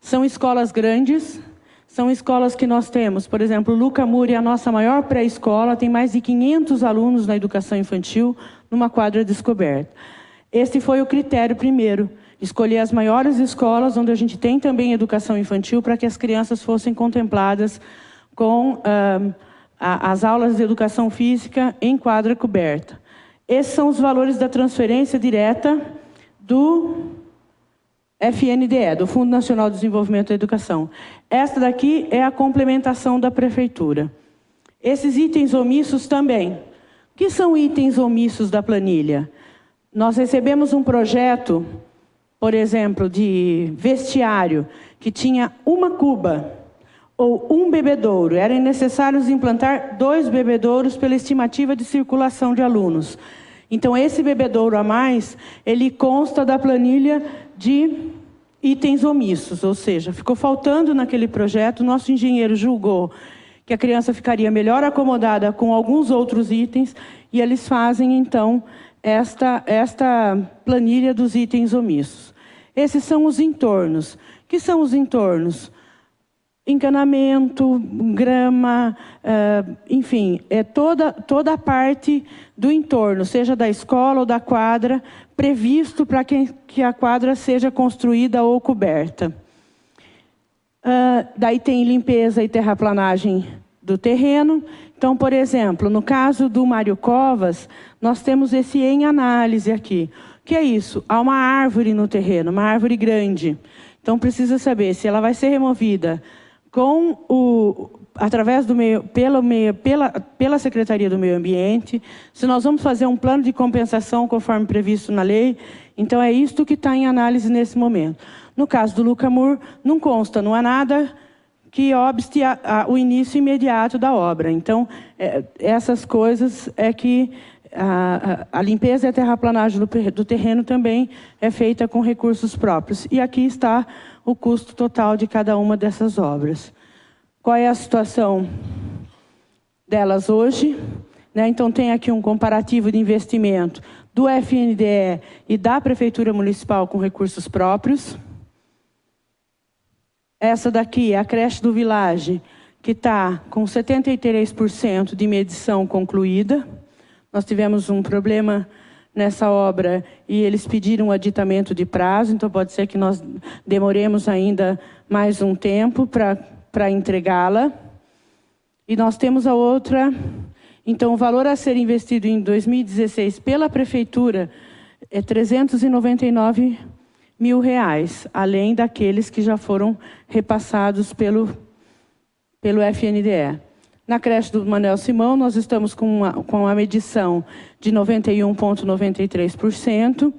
São escolas grandes, são escolas que nós temos, por exemplo, Luca Moura é a nossa maior pré-escola, tem mais de 500 alunos na educação infantil, numa quadra descoberta. Este foi o critério primeiro, escolher as maiores escolas, onde a gente tem também educação infantil, para que as crianças fossem contempladas com as aulas de educação física em quadra coberta. Esses são os valores da transferência direta do FNDE, do Fundo Nacional de Desenvolvimento da Educação. Esta daqui é a complementação da Prefeitura. Esses itens omissos também. O que são itens omissos da planilha? Nós recebemos um projeto, por exemplo, de vestiário, que tinha uma cuba ou um bebedouro. Era necessário implantar 2 bebedouros pela estimativa de circulação de alunos. Então, esse bebedouro a mais, ele consta da planilha de itens omissos, ou seja, ficou faltando naquele projeto, o nosso engenheiro julgou que a criança ficaria melhor acomodada com alguns outros itens, e eles fazem, então, esta planilha dos itens omissos. Esses são os entornos. O que são os entornos? Encanamento, grama, enfim, é toda a parte do entorno, seja da escola ou da quadra, previsto para que a quadra seja construída ou coberta. Daí tem limpeza e terraplanagem do terreno. Então, por exemplo, no caso do Mário Covas, nós temos esse em análise aqui. O que é isso? Há uma árvore no terreno, uma árvore grande. Então, precisa saber se ela vai ser removida através do pela Secretaria do Meio Ambiente, se nós vamos fazer um plano de compensação conforme previsto na lei. Então, é isto que está em análise nesse momento. No caso do Lucamur, não consta, não há nada que obste o início imediato da obra. Então, essas coisas é que a limpeza e a terraplanagem do terreno também é feita com recursos próprios. E aqui está o custo total de cada uma dessas obras. Qual é a situação delas hoje? Então, tem aqui um comparativo de investimento do FNDE e da Prefeitura Municipal com recursos próprios. Essa daqui é a creche do Village, que está com 73% de medição concluída. Nós tivemos um problema nessa obra e eles pediram um aditamento de prazo, então pode ser que nós demoremos ainda mais um tempo para entregá-la. E nós temos a outra, então o valor a ser investido em 2016 pela Prefeitura é R$ 399 mil, além daqueles que já foram repassados pelo FNDE. Na creche do Manuel Simão, nós estamos com uma medição de 91,93%.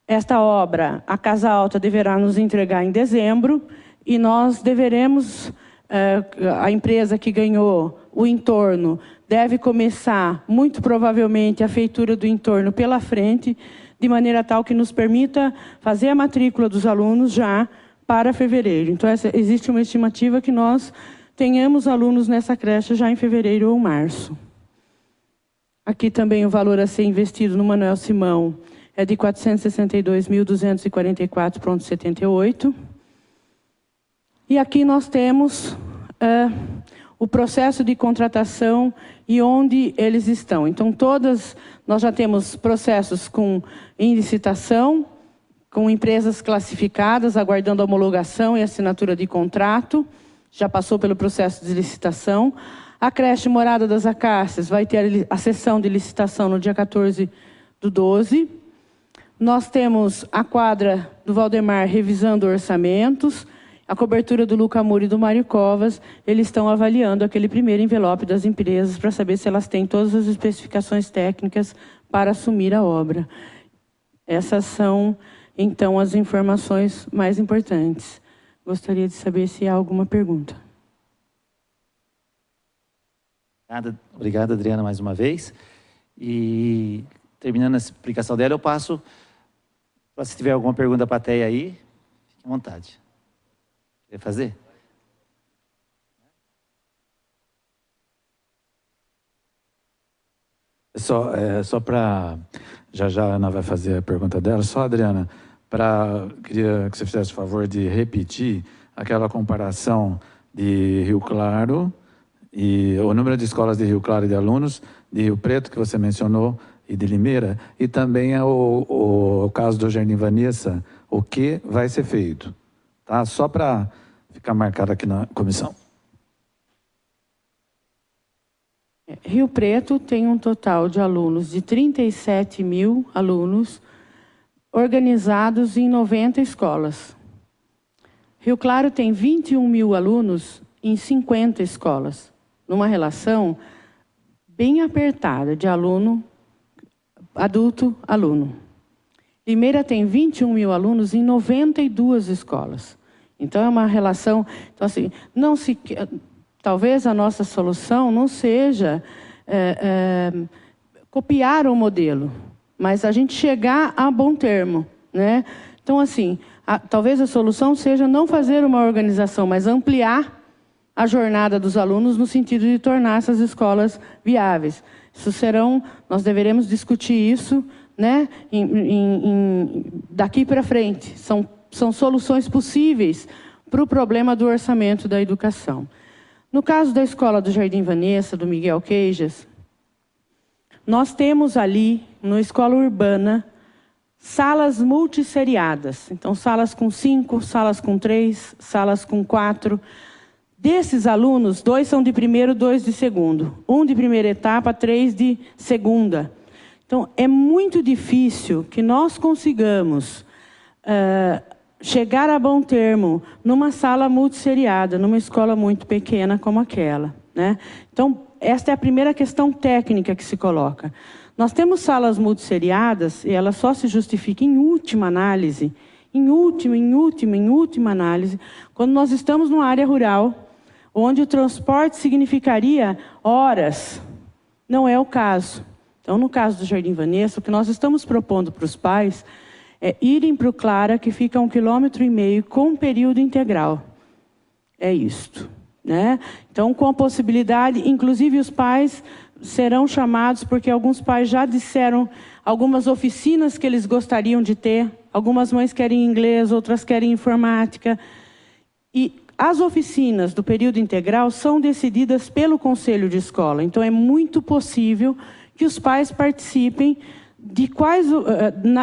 Esta obra, a Casa Alta deverá nos entregar em dezembro, e nós deveremos, a empresa que ganhou o entorno, deve começar, muito provavelmente, a feitura do entorno pela frente, de maneira tal que nos permita fazer a matrícula dos alunos já para fevereiro. Então, existe uma estimativa que nós tenhamos alunos nessa creche já em fevereiro ou março. Aqui também o valor a ser investido no Manuel Simão é de R$ 462.244,78. E aqui nós temos o processo de contratação e onde eles estão. Então, nós já temos processos em licitação, com empresas classificadas, aguardando a homologação e assinatura de contrato. Já passou pelo processo de licitação. A creche Morada das Acácias vai ter a sessão de licitação no dia 14/12. Nós temos a quadra do Valdemar revisando orçamentos. A cobertura do Lucamur e do Mário Covas, eles estão avaliando aquele primeiro envelope das empresas para saber se elas têm todas as especificações técnicas para assumir a obra. Essas são, então, as informações mais importantes. Gostaria de saber se há alguma pergunta. Obrigado, Adriana, mais uma vez. E, terminando a explicação dela, eu passo, se tiver alguma pergunta da plateia aí, fique à vontade. Quer fazer? Só para... Já a Ana vai fazer a pergunta dela. Só, Adriana, queria que você fizesse o favor de repetir aquela comparação de Rio Claro e o número de escolas de Rio Claro e de alunos, de Rio Preto, que você mencionou, e de Limeira, e também o caso do Jardim Vanessa, o que vai ser feito. Tá? Só para ficar marcado aqui na comissão. Rio Preto tem um total de alunos de 37 mil alunos organizados em 90 escolas. Rio Claro tem 21 mil alunos em 50 escolas, numa relação bem apertada de aluno, adulto-aluno. Limeira tem 21 mil alunos em 92 escolas. Então, é uma relação... Então, assim, talvez a nossa solução não seja copiar o modelo, mas a gente chegar a bom termo, né? Então, assim, talvez a solução seja não fazer uma organização, mas ampliar a jornada dos alunos no sentido de tornar essas escolas viáveis. Nós deveremos discutir isso, né, daqui para frente. São soluções possíveis para o problema do orçamento da educação. No caso da escola do Jardim Vanessa, do Miguel Queijas, nós temos ali, na escola urbana, salas multisseriadas. Então, salas com 5, salas com 3, salas com 4. Desses alunos, 2 são de primeiro, 2 de segundo. 1 de primeira etapa, 3 de segunda. Então, é muito difícil que nós consigamos chegar a bom termo numa sala multisseriada, numa escola muito pequena como aquela, né? Então, esta é a primeira questão técnica que se coloca. Nós temos salas multisseriadas e ela só se justifica em última análise, em última análise, quando nós estamos numa área rural, onde o transporte significaria horas. Não é o caso. Então, no caso do Jardim Vanessa, o que nós estamos propondo para os pais é irem para o Clara, que fica a 1,5 km, com período integral. É isto, né? Então, com a possibilidade, inclusive os pais serão chamados, porque alguns pais já disseram algumas oficinas que eles gostariam de ter. Algumas mães querem inglês, outras querem informática. E as oficinas do período integral são decididas pelo conselho de escola. Então, é muito possível que os pais participem de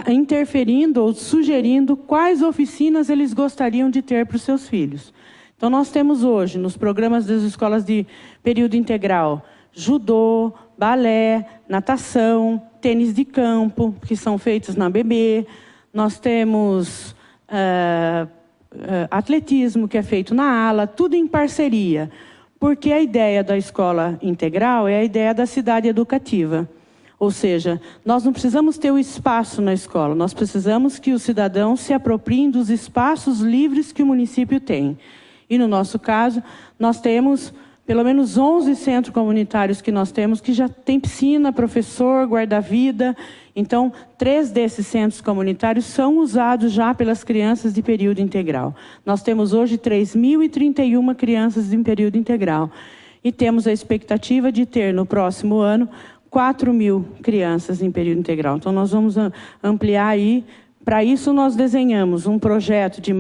interferindo ou sugerindo quais oficinas eles gostariam de ter para os seus filhos. Então, nós temos hoje, nos programas das escolas de período integral, judô, balé, natação, tênis de campo, que são feitos na BB. Nós temos atletismo, que é feito na ala, tudo em parceria. Porque a ideia da escola integral é a ideia da cidade educativa. Ou seja, nós não precisamos ter o espaço na escola, nós precisamos que os cidadãos se apropriem dos espaços livres que o município tem. E no nosso caso, nós temos pelo menos 11 centros comunitários que nós temos, que já tem piscina, professor, guarda-vida. Então, 3 desses centros comunitários são usados já pelas crianças de período integral. Nós temos hoje 3.031 crianças em período integral. E temos a expectativa de ter, no próximo ano, 4.000 crianças em período integral. Então, nós vamos ampliar aí. Para isso, nós desenhamos um projeto de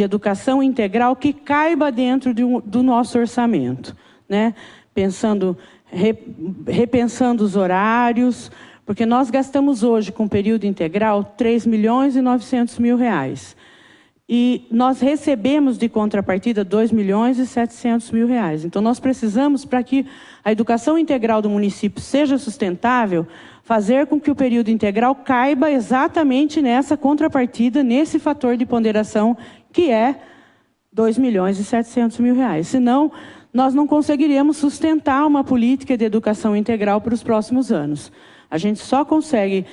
educação integral que caiba dentro do nosso orçamento, né? Repensando os horários, porque nós gastamos hoje, com período integral, R$3.900.000. E nós recebemos de contrapartida R$2.700.000. Então, nós precisamos, para que a educação integral do município seja sustentável, fazer com que o período integral caiba exatamente nessa contrapartida, nesse fator de ponderação, que é R$2.700.000. Senão, nós não conseguiríamos sustentar uma política de educação integral para os próximos anos. A gente só consegue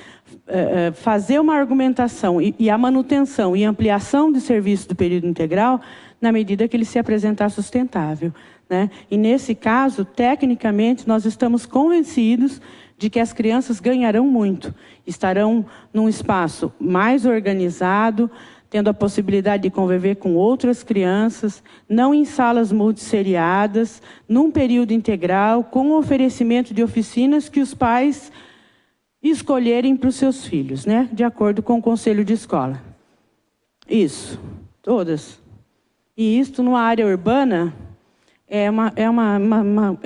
fazer uma argumentação e a manutenção e ampliação de serviço do período integral na medida que ele se apresentar sustentável, né? E nesse caso, tecnicamente, nós estamos convencidos de que as crianças ganharão muito. Estarão num espaço mais organizado, tendo a possibilidade de conviver com outras crianças, não em salas multisseriadas, num período integral, com oferecimento de oficinas que os pais escolherem para os seus filhos, né? De acordo com o conselho de escola. Isso, todas. E isto, numa área urbana, é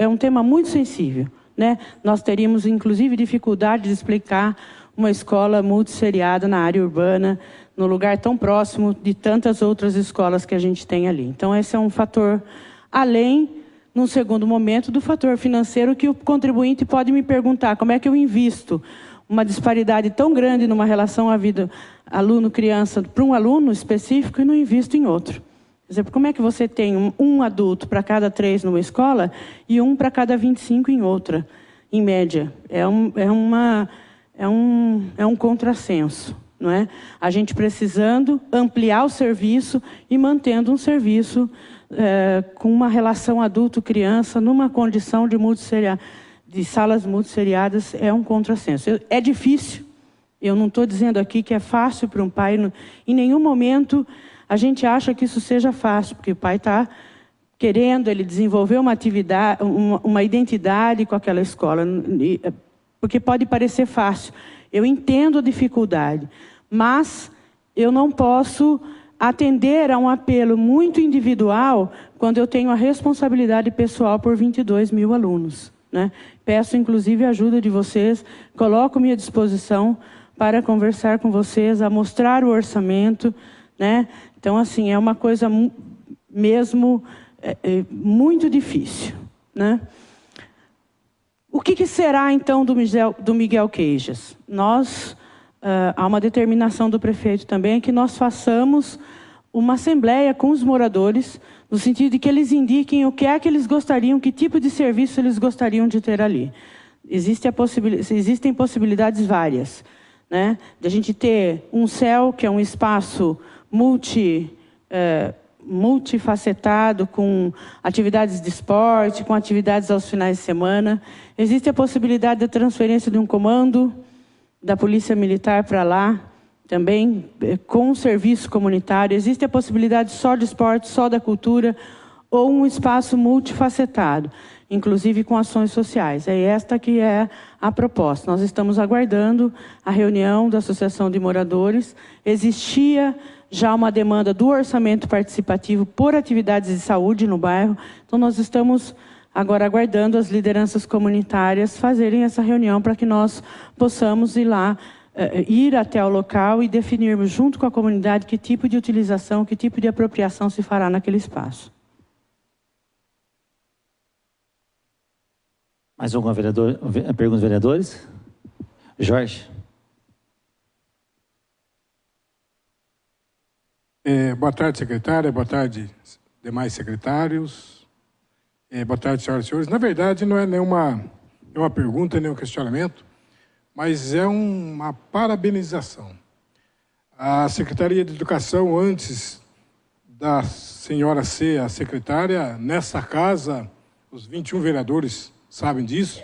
um tema muito sensível. né, nós teríamos, inclusive, dificuldade de explicar uma escola multisseriada na área urbana, no lugar tão próximo de tantas outras escolas que a gente tem ali. Então, esse é um fator, além, num segundo momento, do fator financeiro, que o contribuinte pode me perguntar: como é que eu invisto uma disparidade tão grande numa relação à vida aluno-criança para um aluno específico e não invisto em outro? Por exemplo, como é que você tem um adulto para cada 3 numa escola e um para cada 25 em outra, em média? É um contrassenso, não é? A gente precisando ampliar o serviço e mantendo um serviço com uma relação adulto-criança numa condição de salas multisseriadas, é um contrassenso. É difícil, eu não estou dizendo aqui que é fácil para um pai, em nenhum momento a gente acha que isso seja fácil, porque o pai está querendo ele desenvolver uma atividade, uma identidade com aquela escola, porque pode parecer fácil. Eu entendo a dificuldade, mas eu não posso atender a um apelo muito individual quando eu tenho a responsabilidade pessoal por 22 mil alunos, né? Peço, inclusive, a ajuda de vocês, coloco-me à disposição para conversar com vocês, a mostrar o orçamento, né? Então, assim, é uma coisa mesmo muito difícil, né? O que será, então, do Miguel Queijas? Há uma determinação do prefeito também que nós façamos uma assembleia com os moradores, no sentido de que eles indiquem o que é que eles gostariam, que tipo de serviço eles gostariam de ter ali. Existem possibilidades várias, né? De a gente ter um CEL, que é um espaço multifacetado, com atividades de esporte, com atividades aos finais de semana. Existe a possibilidade da transferência de um comando da Polícia Militar para lá, também com um serviço comunitário. Existe a possibilidade só de esporte, só da cultura, ou um espaço multifacetado, inclusive com ações sociais. É esta que é a proposta. Nós estamos aguardando a reunião da Associação de Moradores. Existia já uma demanda do orçamento participativo por atividades de saúde no bairro. Então, nós estamos agora aguardando as lideranças comunitárias fazerem essa reunião para que nós possamos ir até o local e definirmos junto com a comunidade que tipo de utilização, que tipo de apropriação se fará naquele espaço. Mais alguma pergunta dos vereadores? Jorge. Boa tarde, secretária. Boa tarde, demais secretários. Boa tarde, senhoras e senhores. Na verdade, não é nenhuma pergunta, nem um questionamento, mas é uma parabenização. A Secretaria de Educação, antes da senhora ser a secretária, nessa casa, os 21 vereadores sabem disso,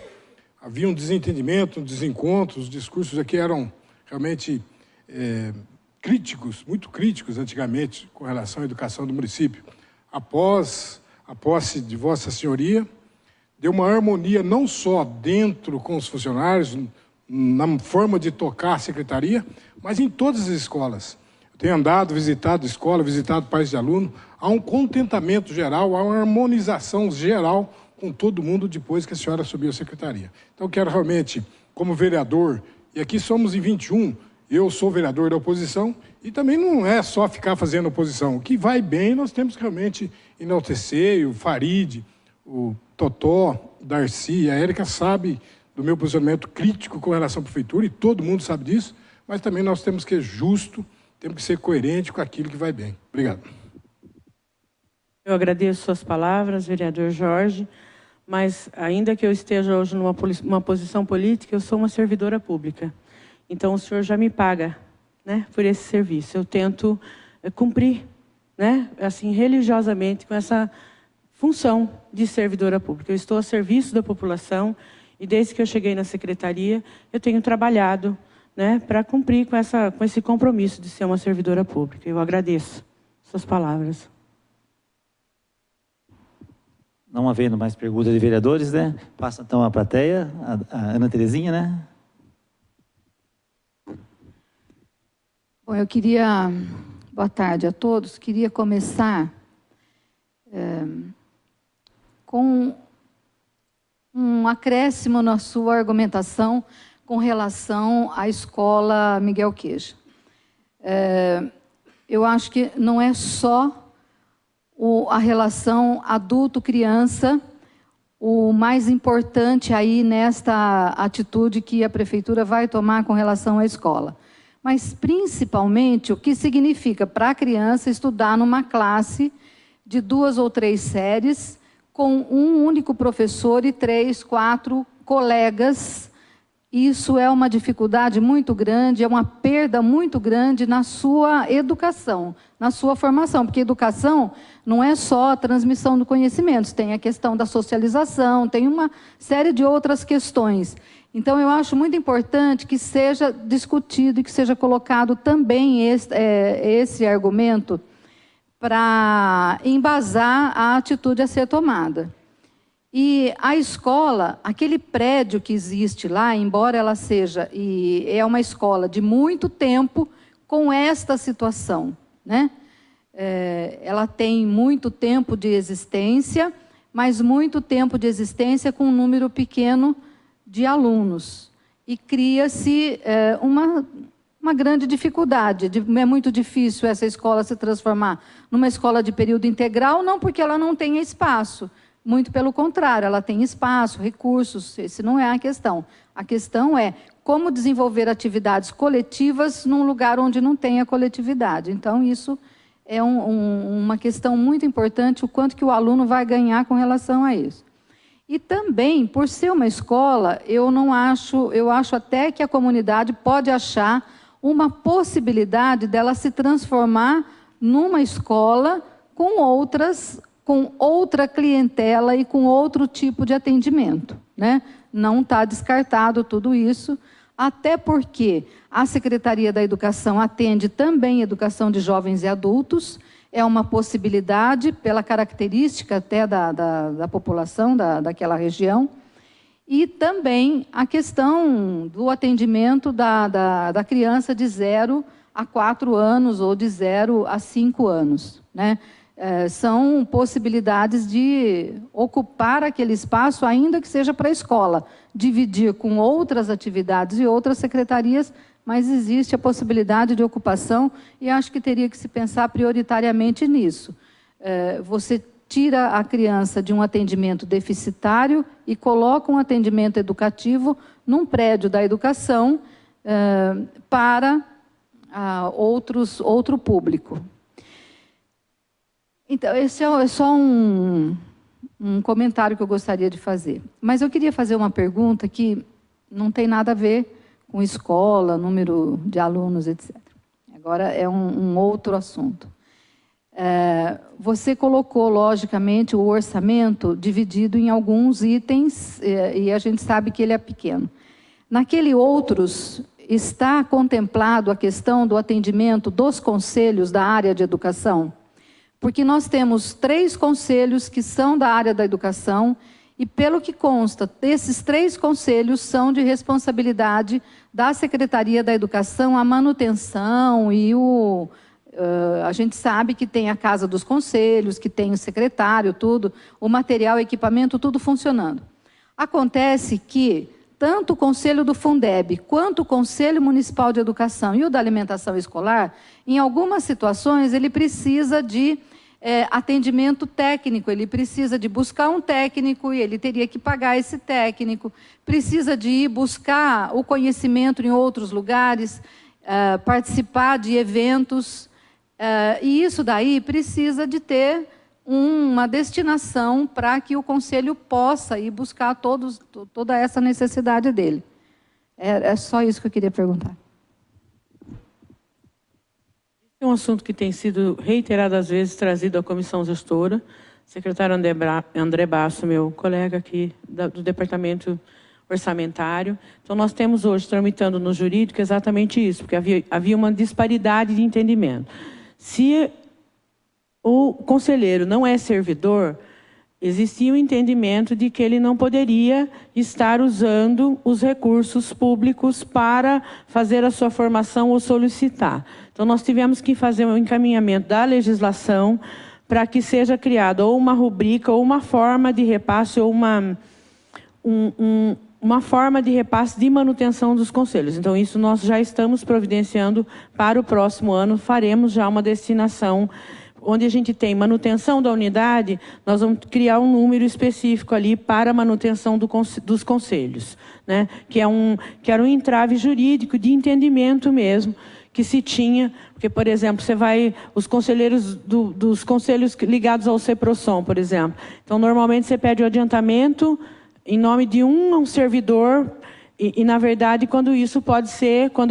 havia um desentendimento, um desencontro, os discursos aqui eram realmente críticos, muito críticos antigamente, com relação à educação do município. Após a posse de Vossa Senhoria, deu uma harmonia não só dentro com os funcionários, na forma de tocar a secretaria, mas em todas as escolas. Eu tenho andado, visitado escola, visitado pais de aluno, há um contentamento geral, há uma harmonização geral com todo mundo depois que a senhora assumiu a secretaria. Então, quero realmente, como vereador, e aqui somos em 21, eu sou vereador da oposição, e também não é só ficar fazendo oposição. O que vai bem, nós temos que realmente enaltecer, o Farid, o Totó, o Darcy, a Érica sabe do meu posicionamento crítico com relação à prefeitura, e todo mundo sabe disso, mas também nós temos que ser justo, temos que ser coerente com aquilo que vai bem. Obrigado. Eu agradeço suas palavras, vereador Jorge, mas ainda que eu esteja hoje numa posição política, eu sou uma servidora pública. Então, o senhor já me paga, né, por esse serviço. Eu tento cumprir, né, assim, religiosamente com essa função de servidora pública. Eu estou a serviço da população e desde que eu cheguei na secretaria, eu tenho trabalhado, né, para cumprir com esse compromisso de ser uma servidora pública. Eu agradeço suas palavras. Não havendo mais perguntas de vereadores, né? Passa então a plateia, a Ana Terezinha, né? Bom, eu queria... Boa tarde a todos. Queria começar com um um acréscimo na sua argumentação com relação à escola Miguel Queja. Eu acho que não é só a relação adulto-criança o mais importante aí nesta atitude que a prefeitura vai tomar com relação à escola. Mas, principalmente, o que significa para a criança estudar numa classe de 2 ou 3 séries, com um único professor e 3, 4 colegas. Isso é uma dificuldade muito grande, é uma perda muito grande na sua educação, na sua formação, porque educação não é só a transmissão do conhecimento, tem a questão da socialização, tem uma série de outras questões. Então, eu acho muito importante que seja discutido e que seja colocado também esse argumento para embasar a atitude a ser tomada. E a escola, aquele prédio que existe lá, embora ela seja, e é uma escola de muito tempo com esta situação, né? Ela tem muito tempo de existência, mas muito tempo de existência com um número pequeno de alunos. E cria-se uma grande dificuldade. É muito difícil essa escola se transformar numa escola de período integral, não porque ela não tenha espaço. Muito pelo contrário, ela tem espaço, recursos, esse não é a questão. A questão é como desenvolver atividades coletivas num lugar onde não tem a coletividade. Então, isso é uma questão muito importante, o quanto que o aluno vai ganhar com relação a isso. E também, por ser uma escola, eu acho até que a comunidade pode achar uma possibilidade dela se transformar numa escola com outra clientela e com outro tipo de atendimento, né? Não está descartado tudo isso, até porque a Secretaria da Educação atende também educação de jovens e adultos, é uma possibilidade pela característica até da população daquela região, e também a questão do atendimento da criança de 0 a 4 anos ou de 0 a 5 anos, né? São possibilidades de ocupar aquele espaço, ainda que seja para a escola, dividir com outras atividades e outras secretarias, mas existe a possibilidade de ocupação e acho que teria que se pensar prioritariamente nisso. Você tira a criança de um atendimento deficitário e coloca um atendimento educativo num prédio da educação para outro público. Então, esse é só um comentário que eu gostaria de fazer. Mas eu queria fazer uma pergunta que não tem nada a ver com escola, número de alunos, etc. Agora é um outro assunto. Você colocou, logicamente, o orçamento dividido em alguns itens, e a gente sabe que ele é pequeno. Naquele outros, está contemplado a questão do atendimento dos conselhos da área de educação? Porque nós temos 3 conselhos que são da área da educação e, pelo que consta, esses 3 conselhos são de responsabilidade da Secretaria da Educação, a manutenção e a gente sabe que tem a Casa dos Conselhos, que tem o secretário, tudo, o material, o equipamento, tudo funcionando. Acontece que tanto o Conselho do Fundeb, quanto o Conselho Municipal de Educação e o da Alimentação Escolar, em algumas situações, ele precisa de atendimento técnico, ele precisa de buscar um técnico e ele teria que pagar esse técnico, precisa de ir buscar o conhecimento em outros lugares, participar de eventos, e isso daí precisa de ter uma destinação para que o Conselho possa ir buscar toda essa necessidade dele. É só isso que eu queria perguntar. É um assunto que tem sido reiteradas vezes trazido à comissão gestora. Secretário André Basso, meu colega aqui do Departamento Orçamentário. Então, nós temos hoje, tramitando no jurídico, exatamente isso, porque havia uma disparidade de entendimento. Se o conselheiro não é servidor, existia o entendimento de que ele não poderia estar usando os recursos públicos para fazer a sua formação ou solicitar. Então, nós tivemos que fazer um encaminhamento da legislação para que seja criada ou uma rubrica ou uma forma de repasse ou uma forma de repasse de manutenção dos conselhos. Então, isso nós já estamos providenciando para o próximo ano, faremos já uma destinação, onde a gente tem manutenção da unidade, nós vamos criar um número específico ali para a manutenção dos conselhos, né? Que era um entrave jurídico de entendimento mesmo, que se tinha, porque, por exemplo, os conselheiros dos conselhos ligados ao CEPROSOM, por exemplo. Então, normalmente, você pede o adiantamento em nome de um servidor, e, na verdade, quando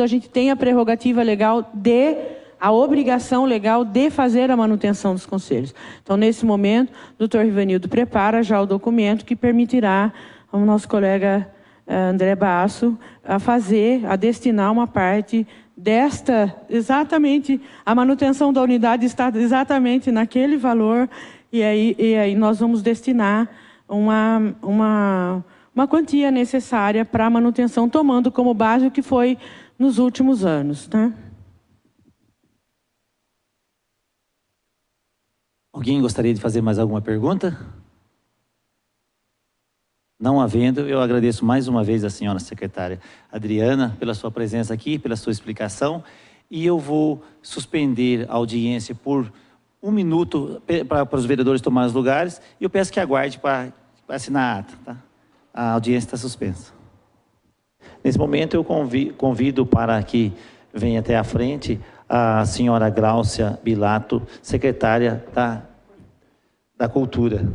a gente tem a prerrogativa legal a obrigação legal de fazer a manutenção dos conselhos. Então, nesse momento, o doutor Rivanildo prepara já o documento que permitirá ao nosso colega André Basso a destinar uma parte exatamente, a manutenção da unidade está exatamente naquele valor, e aí nós vamos destinar uma quantia necessária para a manutenção, tomando como base o que foi nos últimos anos, né? Alguém gostaria de fazer mais alguma pergunta? Não havendo, eu agradeço mais uma vez a senhora secretária Adriana pela sua presença aqui, pela sua explicação, e eu vou suspender a audiência por 1 minuto para os vereadores tomarem os lugares, e eu peço que aguarde para assinar a ata, tá? A audiência está suspensa. Nesse momento, eu convido para que venha até a frente a senhora Gláucia Bilato, secretária da Cultura.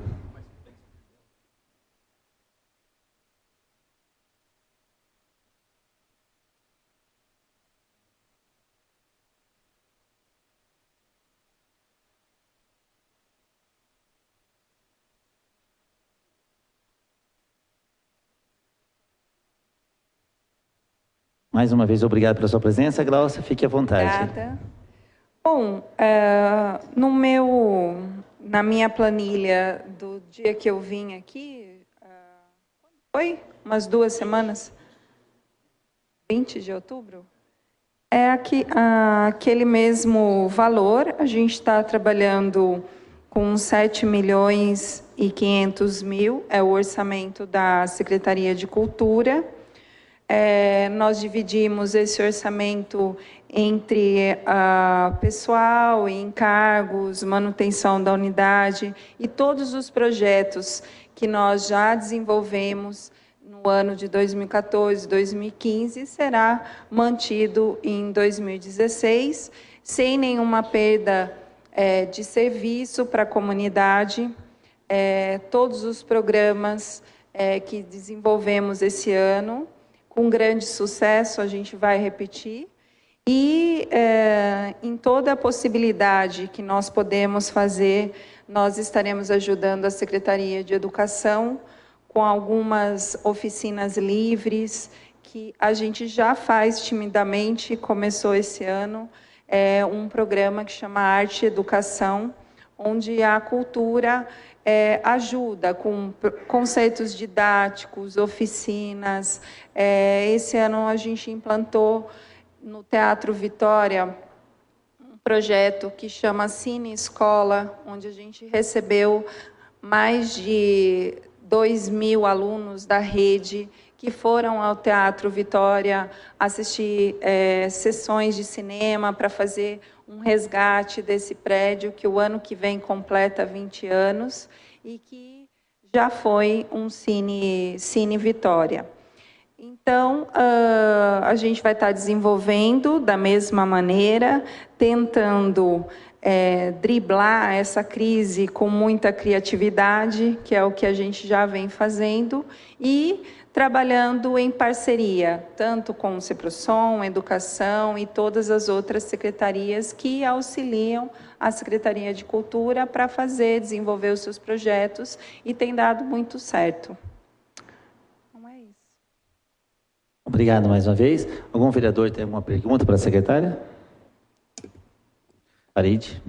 Mais uma vez, obrigado pela sua presença, Gláucia. Fique à vontade. Obrigada. Bom, na minha planilha do dia que eu vim aqui, foi umas 2 semanas, 20 de outubro, é aquele mesmo valor. A gente está trabalhando com 7.500.000, é o orçamento da Secretaria de Cultura. Nós dividimos esse orçamento entre pessoal, encargos, manutenção da unidade e todos os projetos que nós já desenvolvemos no ano de 2014, 2015, será mantido em 2016, sem nenhuma perda de serviço para a comunidade. Todos os programas que desenvolvemos esse ano, com grande sucesso, a gente vai repetir. E em toda a possibilidade que nós podemos fazer, nós estaremos ajudando a Secretaria de Educação com algumas oficinas livres, que a gente já faz timidamente, começou esse ano, um programa que chama Arte e Educação, onde a cultura ajuda com conceitos didáticos, oficinas. Esse ano a gente implantou no Teatro Vitória um projeto que chama Cine Escola, onde a gente recebeu mais de 2.000 alunos da rede que foram ao Teatro Vitória assistir sessões de cinema para fazer um resgate desse prédio, que o ano que vem completa 20 anos, e que já foi um Cine Vitória. Então, a gente vai estar desenvolvendo da mesma maneira, tentando driblar essa crise com muita criatividade, que é o que a gente já vem fazendo, e trabalhando em parceria, tanto com o CEPROSOM, Educação e todas as outras secretarias que auxiliam a Secretaria de Cultura para desenvolver os seus projetos, e tem dado muito certo. Então é isso. Obrigado mais uma vez. Algum vereador tem alguma pergunta para a secretária? Farid.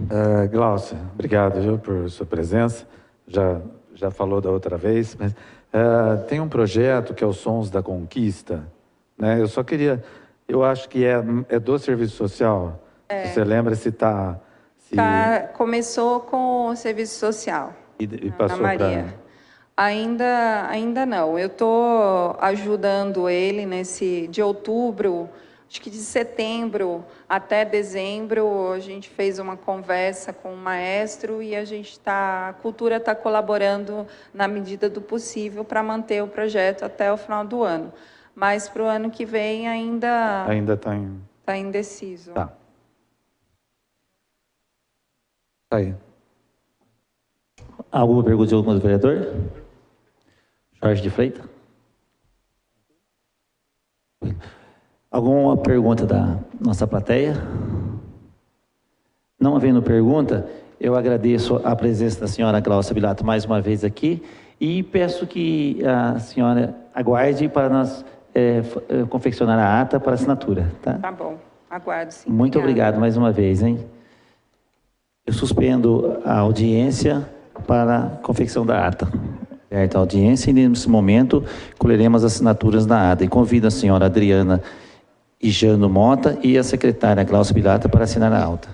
Gláucia, obrigado, viu, por sua presença. Já falou da outra vez, mas tem um projeto que é os Sons da Conquista, né? Eu só queria, eu acho que é do Serviço Social. Você lembra se está... Começou com o Serviço Social, e passou Maria. Ainda não. Eu estou ajudando ele de outubro, acho que de setembro até dezembro, a gente fez uma conversa com o maestro e a cultura está colaborando na medida do possível para manter o projeto até o final do ano. Mas para o ano que vem ainda está indeciso. Tá. Aí. Alguma pergunta de algum outro vereador? Jorge de Freitas? Alguma pergunta da nossa plateia? Não havendo pergunta, eu agradeço a presença da senhora Glaucia Bilato mais uma vez aqui e peço que a senhora aguarde para nós confeccionar a ata para assinatura. Tá bom, aguardo sim. Muito obrigado mais uma vez, hein? Eu suspendo a audiência para a confecção da ata. Aberta a audiência e nesse momento colheremos as assinaturas da ata. E convido a senhora Adriana Ijano Mota e a secretária Glaucia Bilato para assinar a ata.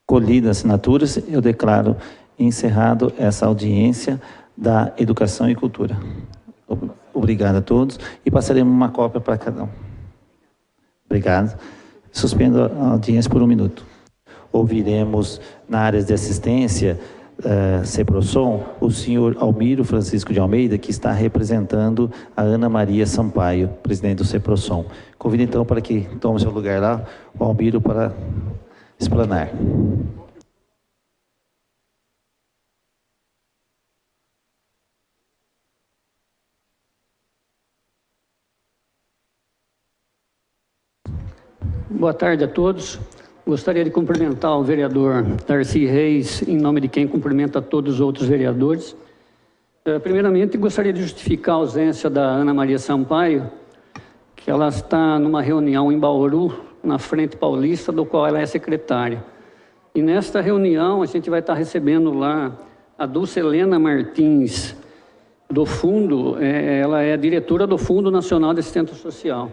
Colhidas assinaturas, eu declaro encerrado essa audiência da Educação e Cultura. Obrigado a todos e passaremos uma cópia para cada um. Obrigado. Suspendo a audiência por 1 minuto. Ouviremos na área de assistência CEPROSOM, o senhor Almiro Francisco de Almeida, que está representando a Ana Maria Sampaio, presidente do CEPROSOM. Convido então para que tome seu lugar lá, o Almiro, para explanar. Boa tarde a todos. Gostaria de cumprimentar o vereador Darcy Reis, em nome de quem cumprimenta todos os outros vereadores. Primeiramente, gostaria de justificar a ausência da Ana Maria Sampaio, que ela está numa reunião em Bauru, na Frente Paulista, do qual ela é secretária. E nesta reunião, a gente vai estar recebendo lá a Dulcelena Martins, do Fundo, ela é diretora do Fundo Nacional de Assistência Social.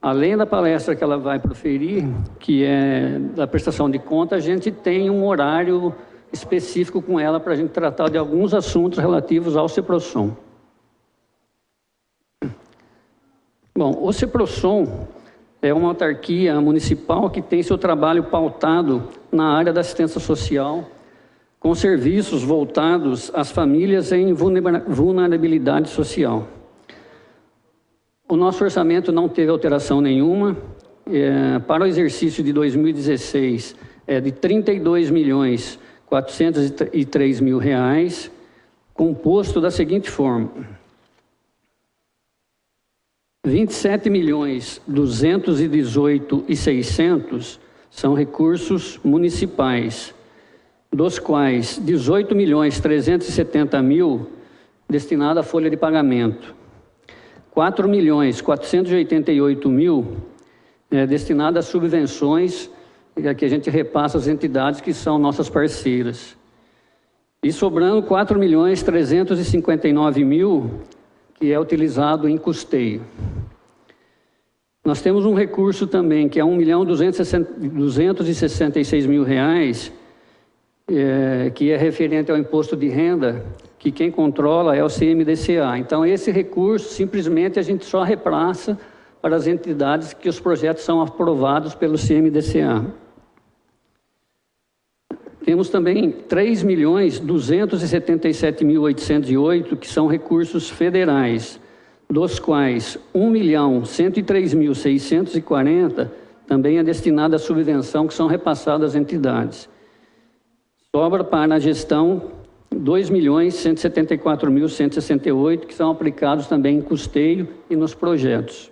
Além da palestra que ela vai proferir, que é da prestação de conta, a gente tem um horário específico com ela para a gente tratar de alguns assuntos relativos ao CEPROSOM. Bom, o CEPROSOM é uma autarquia municipal que tem seu trabalho pautado na área da assistência social, com serviços voltados às famílias em vulnerabilidade social. O nosso orçamento não teve alteração nenhuma. Para o exercício de 2016, é de R$ 32.403.000, composto da seguinte forma: R$ 27.218.600 são recursos municipais, dos quais R$ 18.370.000 destinado à folha de pagamento, R$ 4.488.000 destinado a subvenções que a gente repassa às entidades que são nossas parceiras. E sobrando R$ 4.359.000, que é utilizado em custeio. Nós temos um recurso também, que é R$ 1.266.000, que é referente ao imposto de renda, que quem controla é o CMDCA. Então, esse recurso, simplesmente, a gente só repassa para as entidades que os projetos são aprovados pelo CMDCA. Temos também R$ 3.277.808, que são recursos federais, dos quais R$ 1.103.640 também é destinado à subvenção, que são repassadas às entidades. Sobra para a gestão R$ 2.174.168, que são aplicados também em custeio e nos projetos.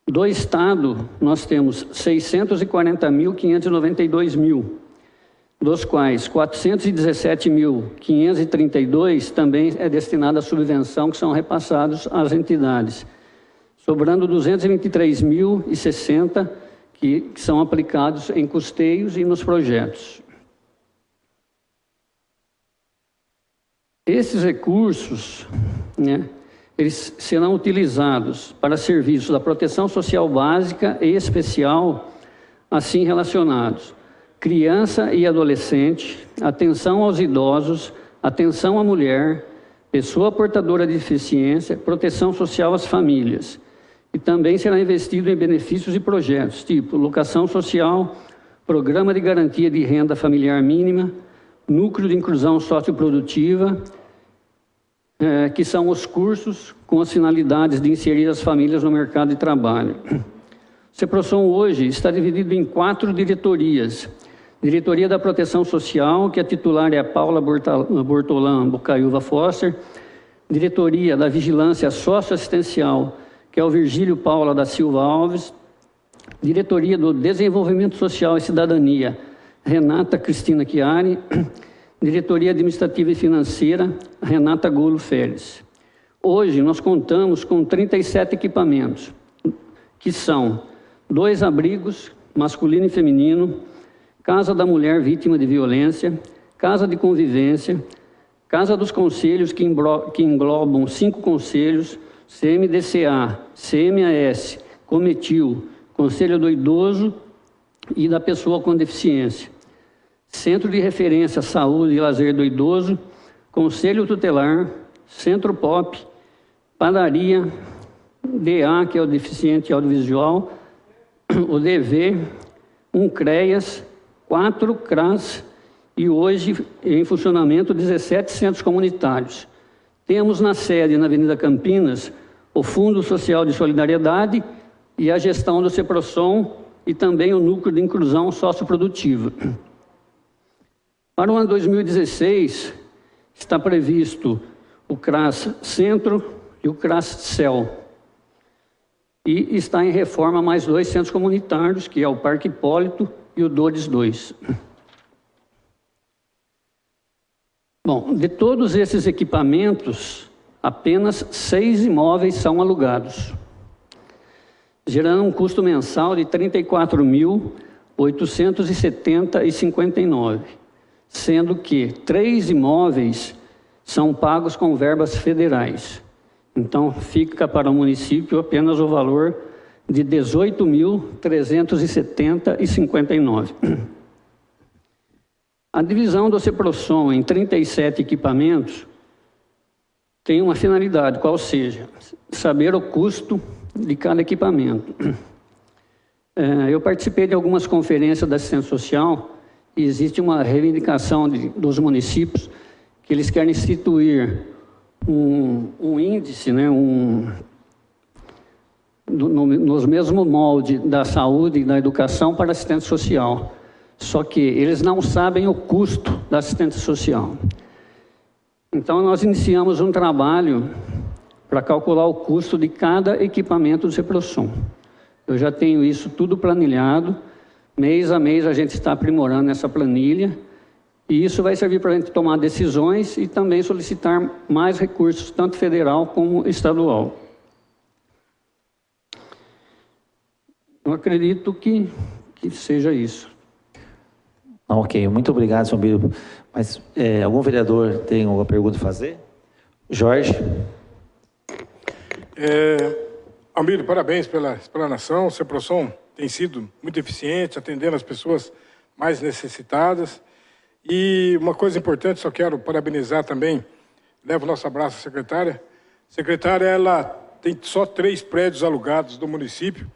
Do Estado, nós temos R$ 640.592.000, dos quais R$ 417.532 também é destinado à subvenção, que são repassados às entidades. Sobrando R$ 223.060, que são aplicados em custeios e nos projetos. Esses recursos, eles serão utilizados para serviços da proteção social básica e especial, assim relacionados: criança e adolescente, atenção aos idosos, atenção à mulher, pessoa portadora de deficiência, proteção social às famílias. E também será investido em benefícios e projetos, tipo locação social, programa de garantia de renda familiar mínima, núcleo de inclusão socioprodutiva, que são os cursos com as finalidades de inserir as famílias no mercado de trabalho. O CEPROSOM hoje está dividido em 4 diretorias. Diretoria da Proteção Social, que a titular é a Paula Bortolan Bocaiúva Foster. Diretoria da Vigilância Socioassistencial, que é o Virgílio Paula da Silva Alves. Diretoria do Desenvolvimento Social e Cidadania, Renata Cristina Chiari. Diretoria Administrativa e Financeira, Renata Golo Félix. Hoje nós contamos com 37 equipamentos, que são 2 abrigos, masculino e feminino, Casa da Mulher Vítima de Violência, Casa de Convivência, Casa dos Conselhos, que englobam 5 conselhos, CMDCA, CMAS, Cometil, Conselho do Idoso e da Pessoa com Deficiência. Centro de Referência Saúde e Lazer do Idoso, Conselho Tutelar, Centro POP, Padaria, DA, que é o Deficiente Audiovisual, o DV, CREAS, 4 CRAS e hoje em funcionamento 17 centros comunitários. Temos na sede, na Avenida Campinas, o Fundo Social de Solidariedade e a gestão do CEPROSOM e também o Núcleo de Inclusão Socioprodutiva. Para o ano 2016, está previsto o CRAS Centro e o CRAS CEL. E está em reforma mais 2 centros comunitários, que é o Parque Hipólito e o Dores 2. Bom, de todos esses equipamentos, apenas 6 imóveis são alugados, gerando um custo mensal de R$ 34.870,59, sendo que 3 imóveis são pagos com verbas federais. Então, fica para o município apenas o valor de R$ 18.370,59. A divisão do CEPROSOM em 37 equipamentos tem uma finalidade, qual seja, saber o custo de cada equipamento. Eu participei de algumas conferências da assistência social e existe uma reivindicação dos municípios que eles querem instituir um índice, né, nos mesmos moldes da saúde e da educação para assistência social. Só que eles não sabem o custo da assistência social. Então, nós iniciamos um trabalho para calcular o custo de cada equipamento do CEPROSOM. Eu já tenho isso tudo planilhado. Mês a mês a gente está aprimorando essa planilha. E isso vai servir para a gente tomar decisões e também solicitar mais recursos, tanto federal como estadual. Eu acredito que seja isso. Ok, muito obrigado, senhor Almírio. Mas algum vereador tem alguma pergunta a fazer? Jorge? Almírio, parabéns pela explanação. O CEPROSOM tem sido muito eficiente, atendendo as pessoas mais necessitadas. E uma coisa importante, só quero parabenizar também, levo o nosso abraço à secretária. Secretária, ela tem só 3 prédios alugados do município,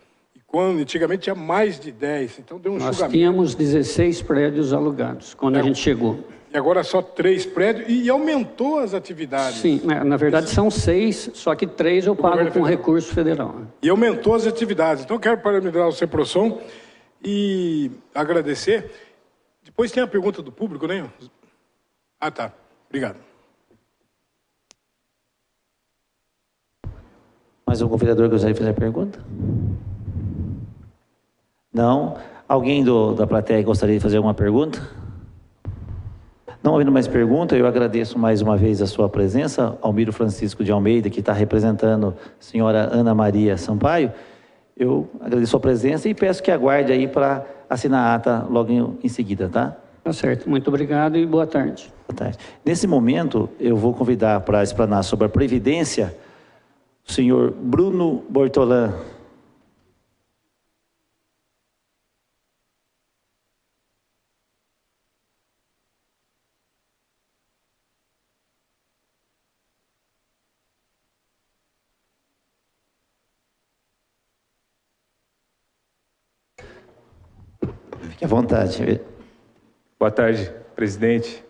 quando antigamente tinha mais de 10, então deu um julgamento. Nós tínhamos 16 prédios alugados quando a gente chegou. E agora só 3 prédios e aumentou as atividades. Sim, na verdade são 6, só que 3 eu pago com recurso federal. E aumentou as atividades. Então quero parabenizar o CEPROSOM e agradecer. Depois tem a pergunta do público, né? Ah, tá. Obrigado. Mais algum vereador gostaria de fazer a pergunta? Não? Alguém da plateia gostaria de fazer alguma pergunta? Não havendo mais pergunta, eu agradeço mais uma vez a sua presença, Almírio Francisco de Almeida, que está representando a senhora Ana Maria Sampaio. Eu agradeço a sua presença e peço que aguarde aí para assinar a ata logo em seguida, tá? Tá certo. Muito obrigado e boa tarde. Boa tarde. Nesse momento, eu vou convidar para explanar sobre a Previdência o senhor Bruno Bortolã. Fique à vontade. Boa tarde, presidente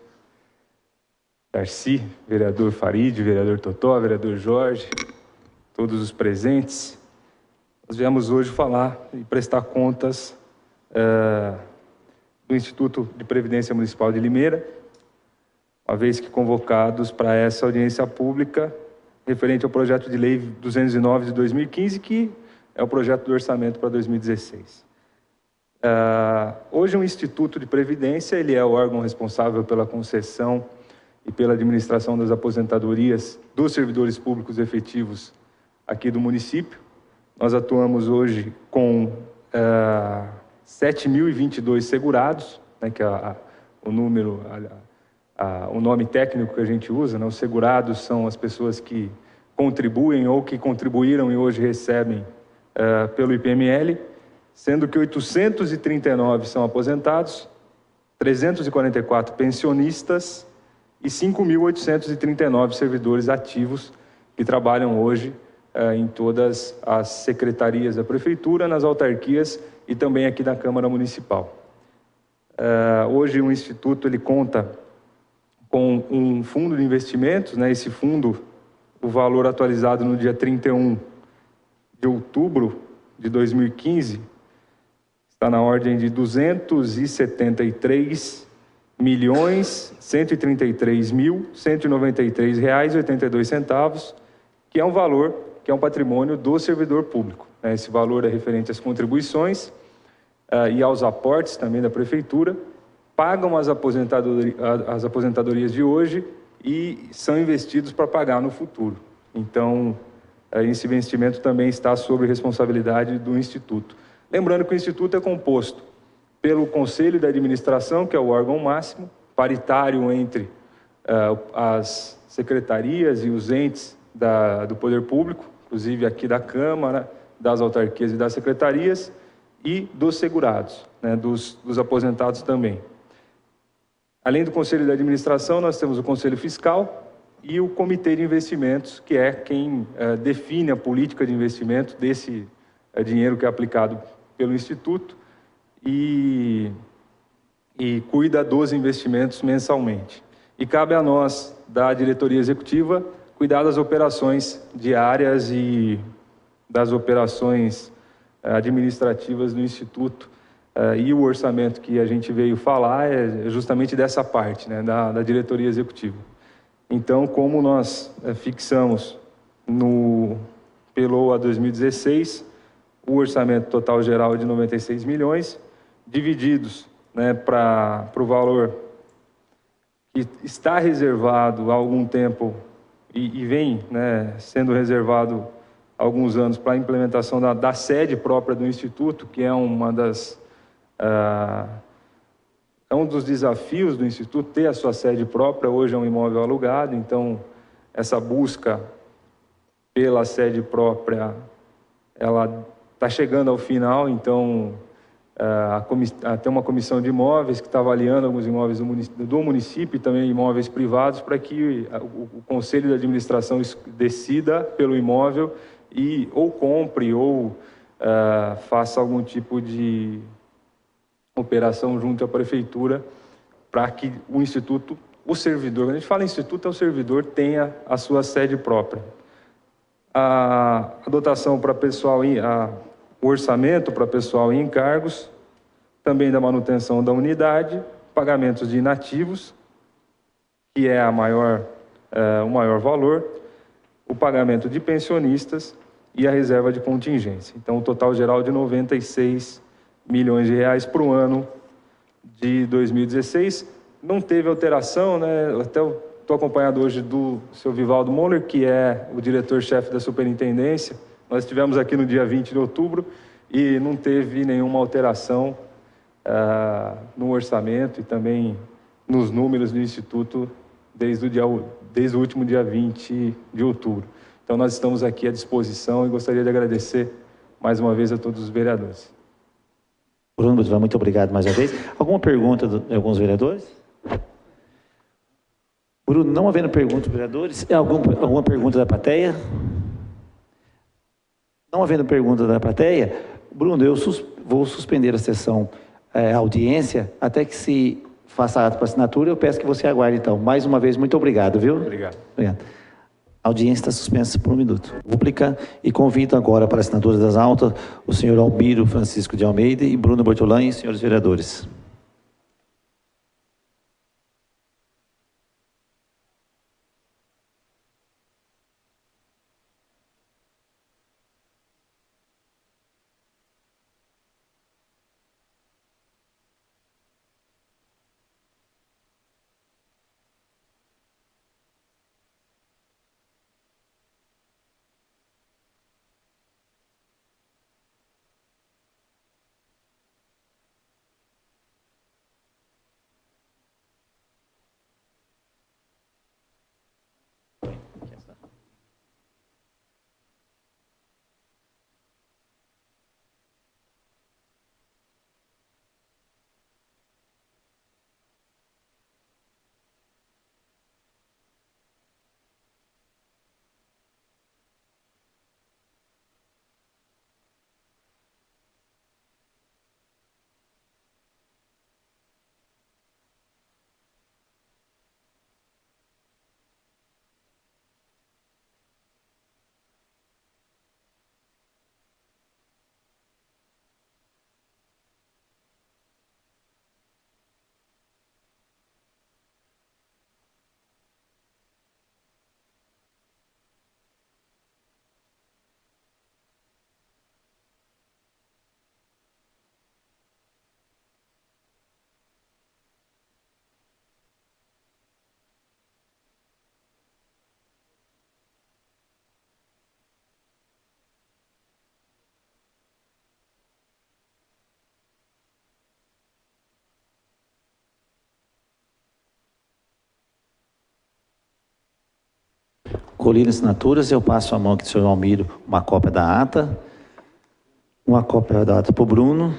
Darcy, vereador Farid, vereador Totó, vereador Jorge, todos os presentes. Nós viemos hoje falar e prestar contas do Instituto de Previdência Municipal de Limeira, uma vez que convocados para essa audiência pública referente ao projeto de lei 209 de 2015, que é o projeto do orçamento para 2016. Hoje o Instituto de Previdência ele é o órgão responsável pela concessão e pela administração das aposentadorias dos servidores públicos efetivos aqui do município. Nós atuamos hoje com 7.022 segurados, né, que é o número, o nome técnico que a gente usa, né? Os segurados são as pessoas que contribuem ou que contribuíram e hoje recebem pelo IPML, sendo que 839 são aposentados, 344 pensionistas e 5.839 servidores ativos que trabalham hoje em todas as secretarias da Prefeitura, nas autarquias e também aqui na Câmara Municipal. Hoje o Instituto ele conta com um fundo de investimentos, né? Esse fundo, o valor atualizado no dia 31 de outubro de 2015, está na ordem de R$ 273.133.193,82, que é um valor, que é um patrimônio do servidor público. né? Esse valor é referente às contribuições e aos aportes também da Prefeitura, pagam as aposentadorias de hoje e são investidos para pagar no futuro. Então, esse investimento também está sob responsabilidade do Instituto. Lembrando que o Instituto é composto pelo Conselho da Administração, que é o órgão máximo, paritário entre as secretarias e os entes do Poder Público, inclusive aqui da Câmara, das autarquias e das secretarias, e dos segurados, né, dos aposentados também. Além do Conselho da Administração, nós temos o Conselho Fiscal e o Comitê de Investimentos, que é quem define a política de investimento desse dinheiro que é aplicado pelo Instituto e cuida dos investimentos mensalmente. E cabe a nós, da diretoria executiva, cuidar das operações diárias e das operações administrativas do Instituto. E o orçamento que a gente veio falar é justamente dessa parte, né, da diretoria executiva. Então, como nós fixamos no PELOA 2016, o orçamento total geral é de 96 milhões, divididos, né, para o valor que está reservado há algum tempo e vem, né, sendo reservado há alguns anos para a implementação da sede própria do Instituto, que é é um dos desafios do Instituto ter a sua sede própria. Hoje é um imóvel alugado, então essa busca pela sede própria, ela está chegando ao final. Então tem uma comissão de imóveis que está avaliando alguns imóveis do município e também imóveis privados para que o Conselho de Administração decida pelo imóvel e ou compre ou faça algum tipo de operação junto à Prefeitura para que o Instituto, o servidor, quando a gente fala em Instituto, é o servidor, tenha a sua sede própria. A dotação para pessoal, o orçamento para pessoal e encargos, também da manutenção da unidade, pagamentos de inativos, que é o maior valor, o pagamento de pensionistas e a reserva de contingência. Então, o total geral de 96 milhões de reais para o ano de 2016. Não teve alteração, né? Até estou acompanhado hoje do seu Vivaldo Moller, que é o diretor-chefe da superintendência. Nós estivemos aqui no dia 20 de outubro e não teve nenhuma alteração no orçamento e também nos números do Instituto desde o último dia 20 de outubro. Então, nós estamos aqui à disposição e gostaria de agradecer mais uma vez a todos os vereadores. Bruno, muito obrigado mais uma vez. Alguma pergunta de alguns vereadores? Bruno, não havendo pergunta dos vereadores, alguma pergunta da plateia? Não havendo pergunta da plateia, Bruno, eu vou suspender a sessão, a audiência, até que se faça ato para assinatura. Eu peço que você aguarde, então. Mais uma vez, muito obrigado, viu? Obrigado. Obrigado. A audiência está suspensa por um minuto. Pública, e convido agora para a assinatura das autas o senhor Albiro Francisco de Almeida e Bruno Bortolã e senhores vereadores. colhidas assinaturas, eu passo a mão aqui do senhor Almiro uma cópia da ata, uma cópia da ata para o Bruno.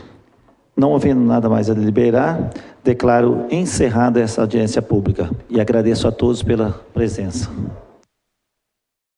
Não havendo nada mais a deliberar, declaro encerrada essa audiência pública e agradeço a todos pela presença.